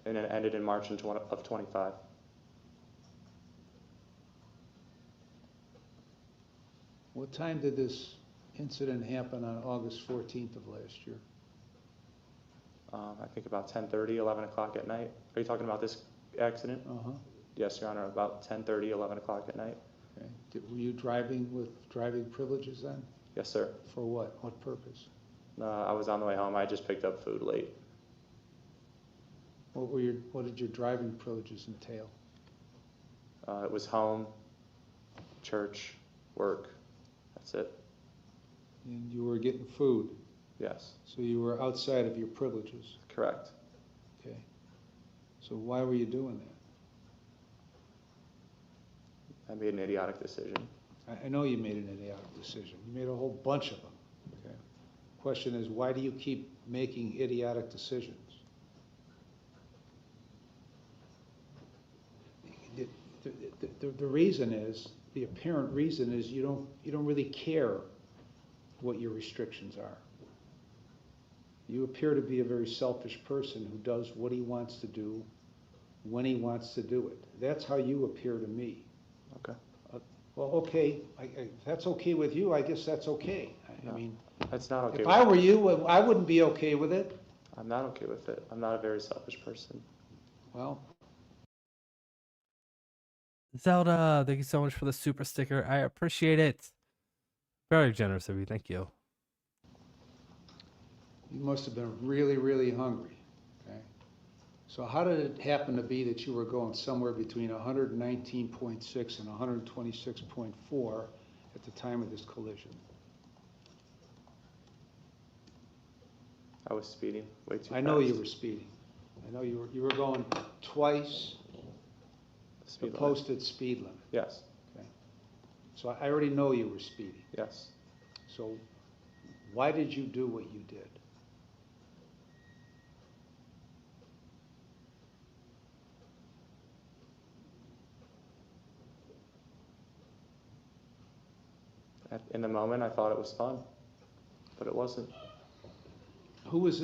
And it ended in March of 25. what time did this incident happen on August 14th of last year? I think about 10:30, 11 o'clock at night. Are you talking about this accident? Uh-huh. Yes, Your Honor, about 10:30, 11 o'clock at night. Okay. Were you driving with driving privileges then? Yes, sir. For what? What purpose? I was on the way home. I just picked up food late. What did your driving privileges entail? It was home, church, work. That's it. And you were getting food, Yes, so you were outside of your privileges. correct. Okay. So why were you doing that? I made an idiotic decision. I know you made an idiotic decision. You made a whole bunch of them. Okay. Question is, why do you keep making idiotic decisions? The reason is, the apparent reason is you don't really care what your restrictions are. You appear to be a very selfish person who does what he wants to do when he wants to do it. That's how you appear to me. Okay. Well, okay, if that's okay with you, I guess that's okay. I mean, That's not okay. if I were you, I wouldn't be okay with it. I'm not okay with it. I'm not a very selfish person. Well, Zelda, thank you so much for the super sticker. I appreciate it. Very generous of you. Thank you. you must have been really, really hungry, okay? So how did it happen to be that you were going somewhere between 119.6 and 126.4 at the time of this collision? I was speeding way too fast. I know you were speeding. I know you were going twice the Speed limit. posted speed limit. Yes, Okay. So I already know you were speeding. yes. So why did you do what you did? In the moment, I thought it was fun, but it wasn't. Who was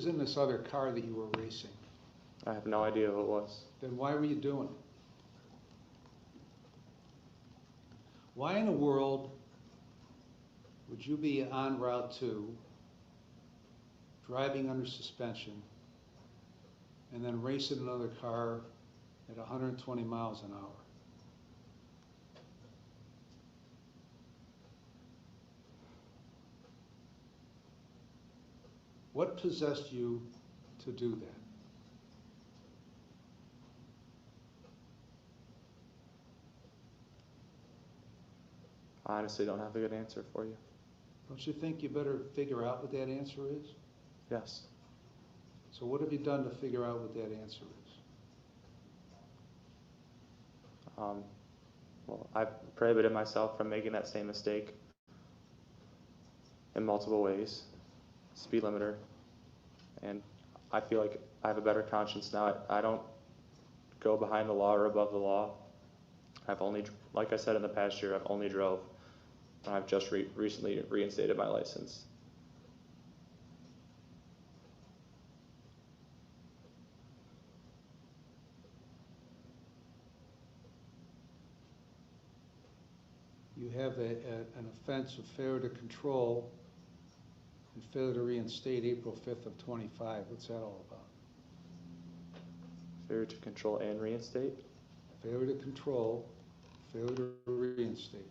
in this other car that you were racing? I have no idea who it was. Then why were you doing it? Why in the world would you be on Route 2, driving under suspension, and then racing another car at 120 miles an hour? What possessed you to do that? I honestly don't have a good answer for you. Don't you think you better figure out what that answer is? Yes. So what have you done to figure out what that answer is? Well, I've prohibited myself from making that same mistake in multiple ways. Speed limiter. And I feel like I have a better conscience now. I don't go behind the law or above the law. Like I said in the past year, I've only drove, and I've just recently reinstated my license. You have an offense of failure to control and failure to reinstate April 5th of 25. What's that all about? Failure to control and reinstate? Failure to control, failure to reinstate.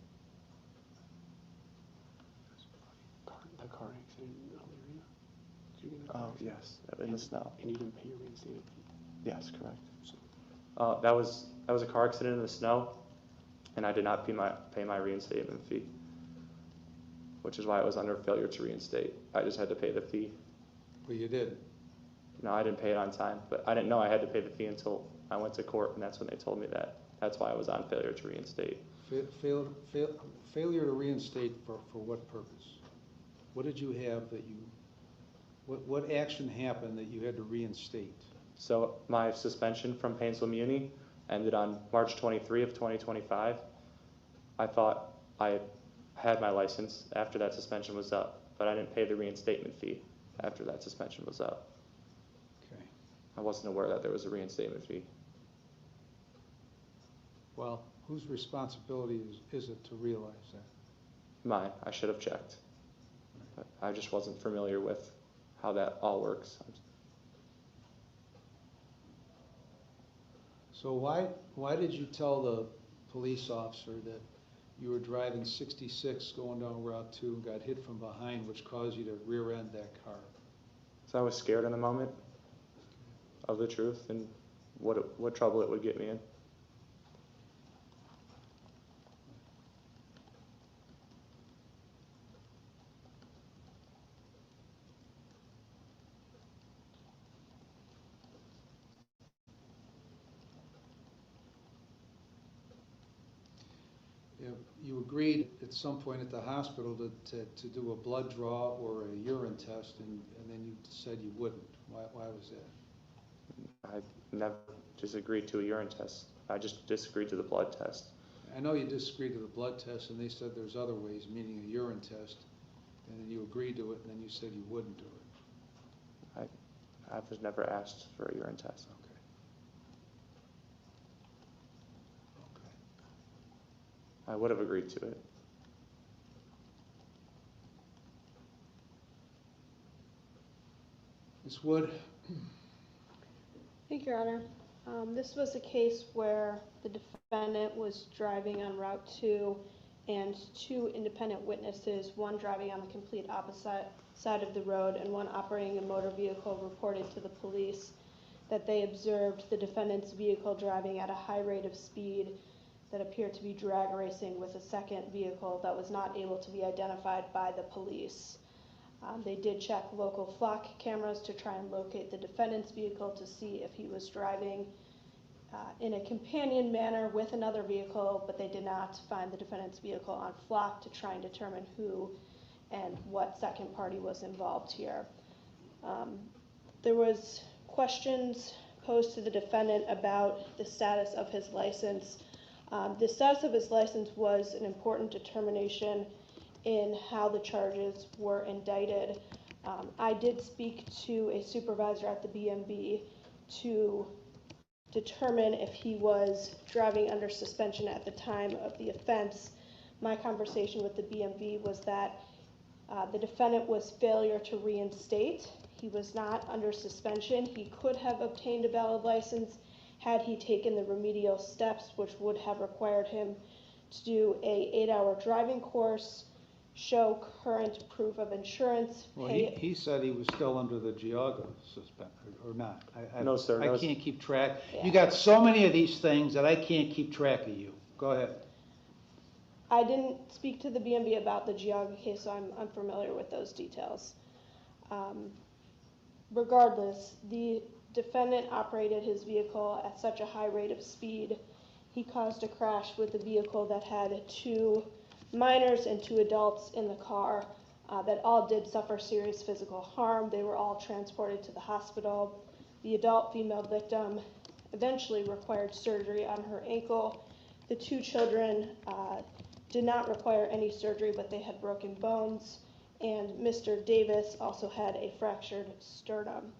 The car accident in Elyria? Did you get in a car Oh, accident? yes, in the snow. And you didn't pay your reinstated fee? Yes, correct. That was a car accident in the snow, and I did not pay my reinstatement fee, which is why it was under failure to reinstate. I just had to pay the fee. Well, you didn't. No, I didn't pay it on time, but I didn't know I had to pay the fee until I went to court, and that's when they told me that. That's why I was on failure to reinstate. Failure to reinstate for what purpose? What did you have that you, what action happened that you had to reinstate? So my suspension from Painesville Muni ended on March 23 of 2025. I thought I had my license after that suspension was up, but I didn't pay the reinstatement fee after that suspension was up. Okay. I wasn't aware that there was a reinstatement fee. Well, whose responsibility is it to realize that? Mine. I should have checked. But I just wasn't familiar with how that all works. So why did you tell the police officer that you were driving 66 going down Route 2 and got hit from behind, which caused you to rear end that car? So I was scared in the moment of the truth and what trouble it would get me in. You agreed at some point at the hospital to do a blood draw or a urine test, and then you said you wouldn't. Why was that? I never disagreed to a urine test. I just disagreed to the blood test. I know you disagreed to the blood test, and they said there's other ways, meaning a urine test, and then you agreed to it, and then you said you wouldn't do it. I was never asked for a urine test. Okay. I would have agreed to it. Ms. Wood? Thank you, Your Honor. This was a case where the defendant was driving on Route 2 and two independent witnesses, one driving on the complete opposite side of the road and one operating a motor vehicle, reported to the police that they observed the defendant's vehicle driving at a high rate of speed that appeared to be drag racing with a second vehicle that was not able to be identified by the police. They did check local flock cameras to try and locate the defendant's vehicle to see if he was driving in a companion manner with another vehicle, but they did not find the defendant's vehicle on flock to try and determine who and what second party was involved here. There was questions posed to the defendant about the status of his license. The status of his license was an important determination in how the charges were indicted. I did speak to a supervisor at the BMB to determine if he was driving under suspension at the time of the offense. My conversation with the BMB was that the defendant was failure to reinstate. He was not under suspension. He could have obtained a valid license had he taken the remedial steps, which would have required him to do a 8-hour driving course, show current proof of insurance. Well, he said he was still under the Geauga suspension, or not. No, sir. I can't keep track. Yeah. You got so many of these things that I can't keep track of you. Go ahead. I didn't speak to the BMB about the Geauga case, so I'm unfamiliar with those details. Regardless, the defendant operated his vehicle at such a high rate of speed, he caused a crash with a vehicle that had 2 minors and 2 adults in the car that all did suffer serious physical harm. They were all transported to the hospital. The adult female victim eventually required surgery on her ankle The two children did not require any surgery, but they had broken bones, and Mr. Davis also had a fractured sternum.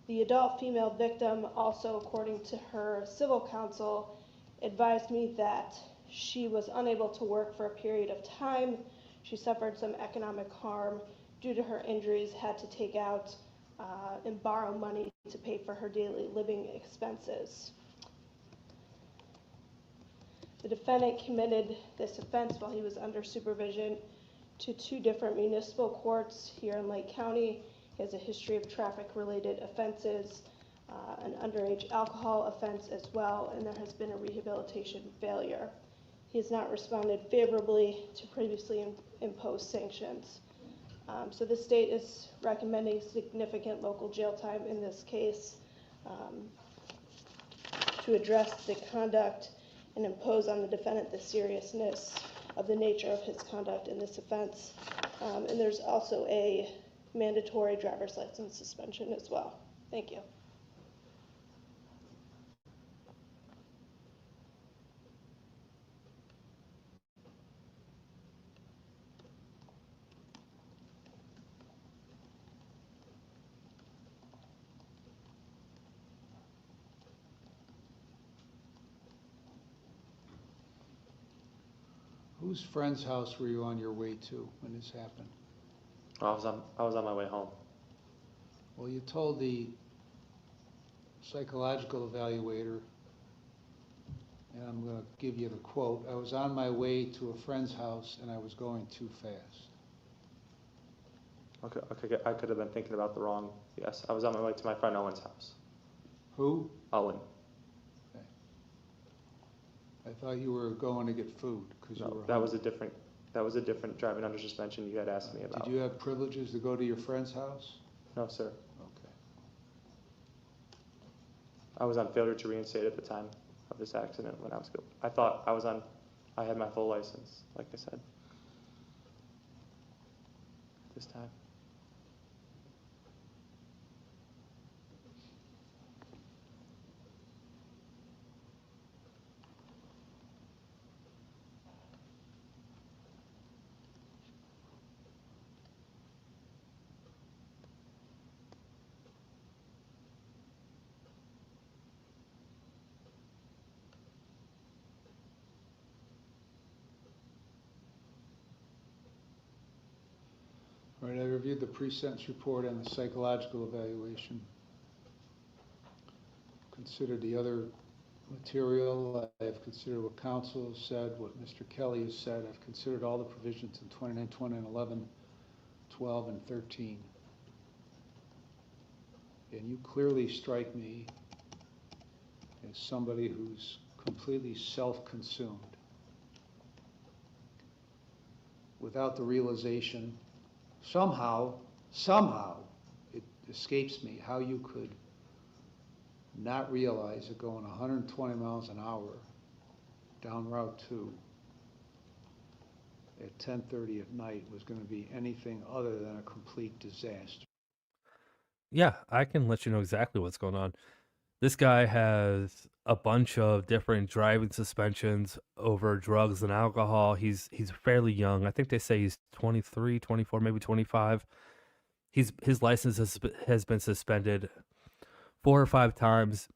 The adult female victim also, according to her civil counsel, advised me that she was unable to work for a period of time. She suffered some economic harm due to her injuries, had to take out and borrow money to pay for her daily living expenses. The defendant committed this offense while he was under supervision to 2 different municipal courts here in Lake County. He has a history of traffic-related offenses, an underage alcohol offense as well, and there has been a rehabilitation failure. He has not responded favorably to previously imposed sanctions. So the state is recommending significant local jail time in this case to address the conduct and impose on the defendant the seriousness of the nature of his conduct in this offense. And there's also a mandatory driver's license suspension as well. Thank you. Whose friend's house were you on your way to when this happened? I was on my way home. Well, you told the psychological evaluator, and I'm going to give you the quote, "I was on my way to a friend's house and I was going too fast." Okay, I could have been thinking about the wrong. Yes, I was on my way to my friend Owen's house. Who? Owen. Okay. I thought you were going to get food because you No, were that was hungry. a different driving under suspension you had asked me about. Did you have privileges to go to your friend's house? No, sir. Okay. I was on failure to reinstate at the time of this accident when I was good. I had my full license, like I said. This time. All right, I reviewed the pre-sentence report and the psychological evaluation. Considered the other material. I have considered what counsel has said, what Mr. Kelly has said. I've considered all the provisions in 29, 20, and 11, 12, and 13. And you clearly strike me as somebody who's completely self-consumed, without the realization, somehow, it escapes me how you could not realize that going 120 miles an hour down Route 2 at 10:30 at night was going to be anything other than a complete disaster. Yeah, I can let you know exactly what's going on. This guy has a bunch of different driving suspensions over drugs and alcohol. He's fairly young. I think they say he's 23, 24, maybe 25. His license has been suspended 4 or 5 times.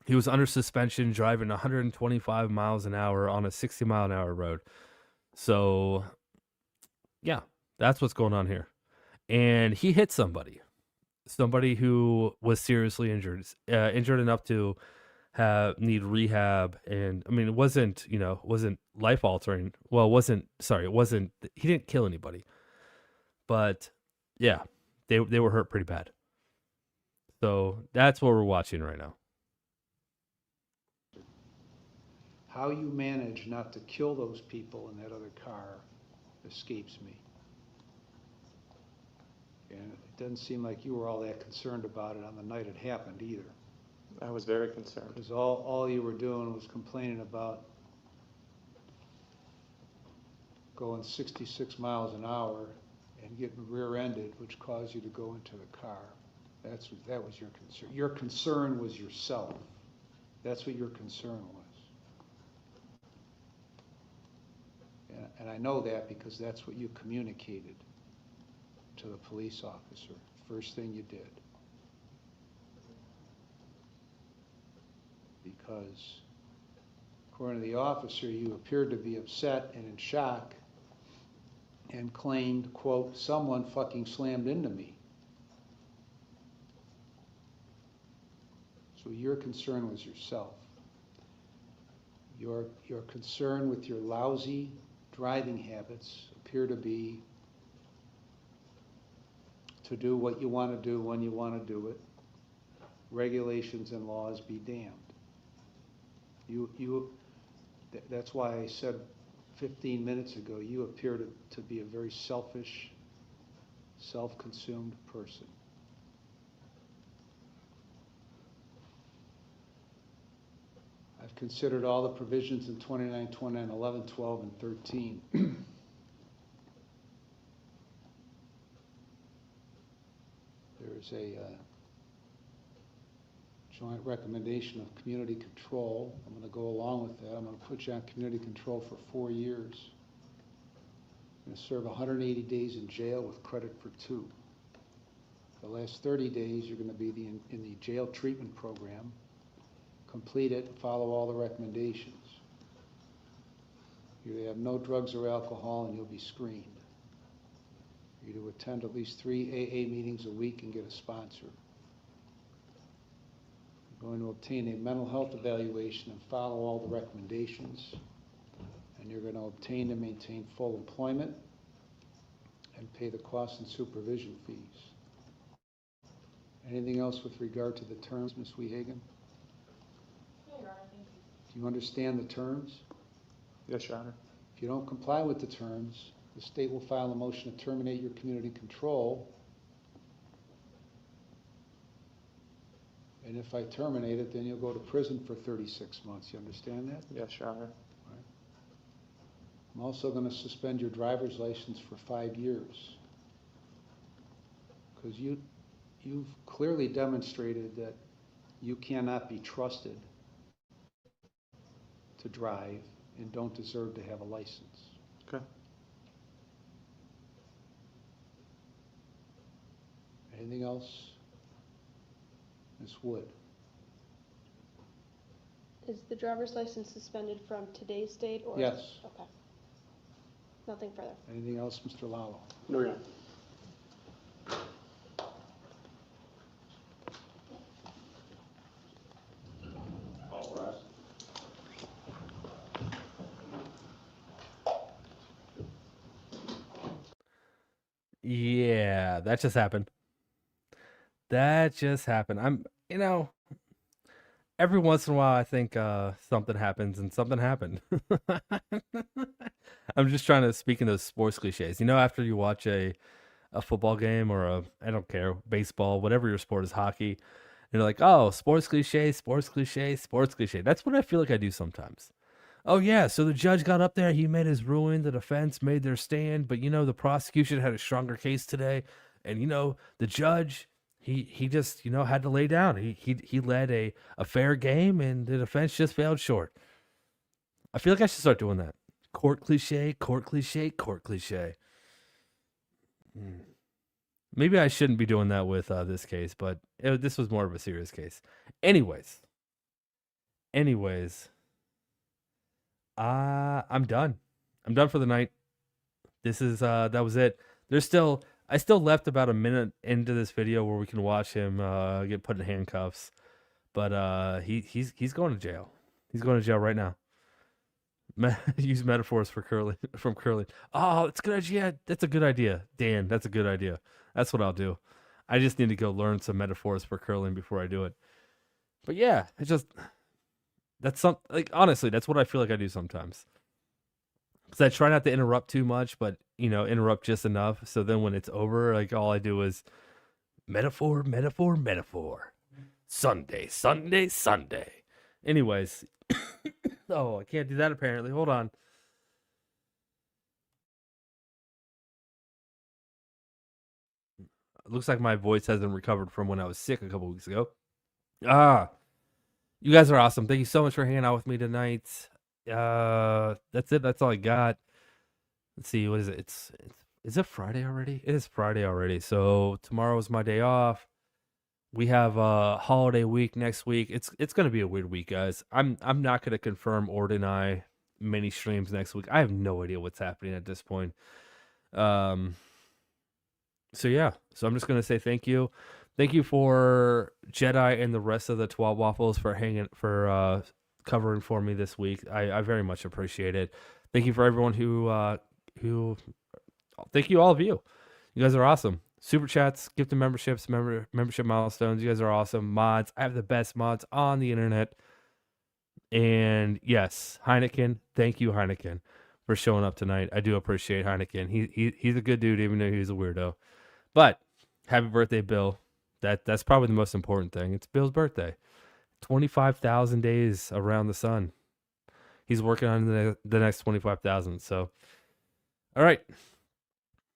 He was under suspension driving 125 miles an hour on a 60-mile-an-hour road. So, yeah, that's what's going on here. And he hit somebody who was seriously injured, injured enough to need rehab. And I mean, it wasn't life altering. Well, it wasn't, he didn't kill anybody, but yeah, they were hurt pretty bad. So that's what we're watching right now. How you manage not to kill those people in that other car escapes me. And it doesn't seem like you were all that concerned about it on the night it happened either. I was very concerned. Because all you were doing was complaining about going 66 miles an hour and getting rear-ended, which caused you to go into the car. That was your concern. Your concern was yourself. That's what your concern was. And I know that because that's what you communicated to the police officer, first thing you did. Because according to the officer, you appeared to be upset and in shock and claimed, quote, someone fucking slammed into me. So your concern was yourself. Your concern with your lousy driving habits appear to be to do what you want to do when you want to do it. Regulations and laws be damned. That's why I said 15 minutes ago, you appear to be a very selfish, self-consumed person. I've considered all the provisions in 29, 29, 11, 12, and 13. There's a joint recommendation of community control. I'm going to go along with that. I'm going to put you on community control for 4 years. You're going to serve 180 days in jail with credit for 2. The last 30 days, you're going to be in the jail treatment program. Complete it, follow all the recommendations. You're to have no drugs or alcohol, and you'll be screened. You're to attend at least 3 AA meetings a week and get a sponsor. You're going to obtain a mental health evaluation and follow all the recommendations. And you're going to obtain and maintain full employment and pay the costs and supervision fees. Anything else with regard to the terms, Ms. Wehagen? Do you understand the terms? Yes, Your Honor. If you don't comply with the terms, the state will file a motion to terminate your community control. And if I terminate it, then you'll go to prison for 36 months. You understand that? Yes, Your Honor. Right. I'm also going to suspend your driver's license for 5 years. Because you've clearly demonstrated that you cannot be trusted to drive and don't deserve to have a license. Okay. Anything else? Ms. Wood? Is the driver's license suspended from today's date or? Yes. Okay. Nothing further. Anything else, Mr. Lalo? No, Your Honor. All right. Yeah, that just happened. That just happened. Every once in a while I think something happens and something happened. I'm just trying to speak in those sports cliches. After you watch a football game or I don't care, baseball, whatever your sport is, hockey, and you're like, oh, sports cliche, sports cliche, sports cliche. That's what I feel like I do sometimes. Oh yeah, so the judge got up there, he made his ruling, the defense made their stand, but the prosecution had a stronger case today, and the judge he just had to lay down. He led a fair game, and the defense just failed short. I feel like I should start doing that. Court cliche, court cliche, court cliche. Maybe I shouldn't be doing that with this case, but this was more of a serious case. Anyways, I'm done. I'm done for the night. This is that was it. I still left about a minute into this video where we can watch him get put in handcuffs, but he's going to jail. He's going to jail right now. Use metaphors for curling from curling. Oh, it's a good idea. That's a good idea, Dan. That's a good idea. That's what I'll do. I just need to go learn some metaphors for curling before I do it. But yeah, honestly, that's what I feel like I do sometimes. Because I try not to interrupt too much, but interrupt just enough. So then when it's over, all I do is metaphor, metaphor, metaphor. Sunday, Sunday, Sunday. Anyways. Oh, I can't do that apparently. Hold on. It looks like my voice hasn't recovered from when I was sick a couple weeks ago. You guys are awesome. Thank you so much for hanging out with me tonight. That's it. That's all I got. let's see, what is it? Is it Friday already? It is Friday already. So tomorrow is my day off. We have a holiday week next week. It's gonna be a weird week, guys. I'm not gonna confirm or deny many streams next week. I have no idea what's happening at this point. So yeah. So I'm just gonna say thank you. Thank you for Jedi and the rest of the 12 Waffles for covering for me this week. I very much appreciate it. Thank you for everyone who thank you all of you. You guys are awesome. Super chats, gift and memberships, membership milestones. You guys are awesome. Mods. I have the best mods on the internet. And yes, Heineken. Thank you, Heineken, for showing up tonight. I do appreciate Heineken. He's a good dude, even though he's a weirdo. But happy birthday, Bill. That's probably the most important thing. It's Bill's birthday. 25,000 days around the sun. He's working on the next 25,000. So, all right.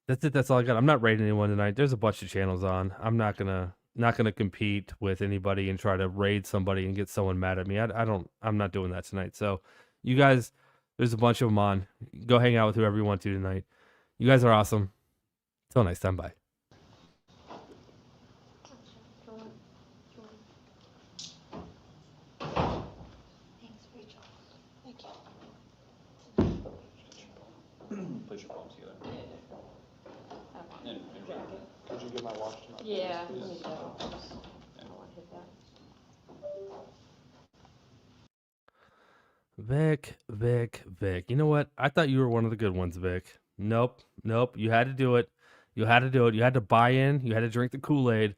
That's it. That's all I got. I'm not raiding anyone tonight. There's a bunch of channels on. I'm not gonna compete with anybody and try to raid somebody and get someone mad at me. I'm not doing that tonight. So, you guys, there's a bunch of them on. Go hang out with whoever you want to tonight. You guys are awesome. Till next time. Bye. Thanks, Rachel. Thank you. Put your palms together. Could you get my watch tonight? Yeah. Please. Let me go. I don't want to hit that. Vic. You know what? I thought you were one of the good ones, Vic. Nope. You had to do it. You had to buy in. You had to drink the Kool-Aid.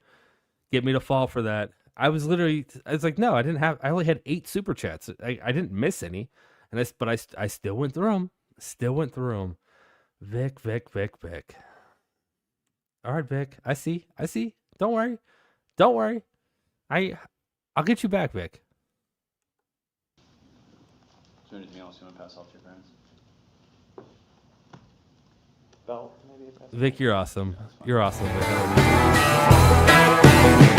Get me to fall for that. I was like, no, I only had 8 super chats. I didn't miss any. But I still went through them. Vic. All right, Vic. I see. Don't worry. I'll get you back, Vic. Is there anything else you want to pass off to your parents? Belt, maybe? Vic, you're awesome. Vic.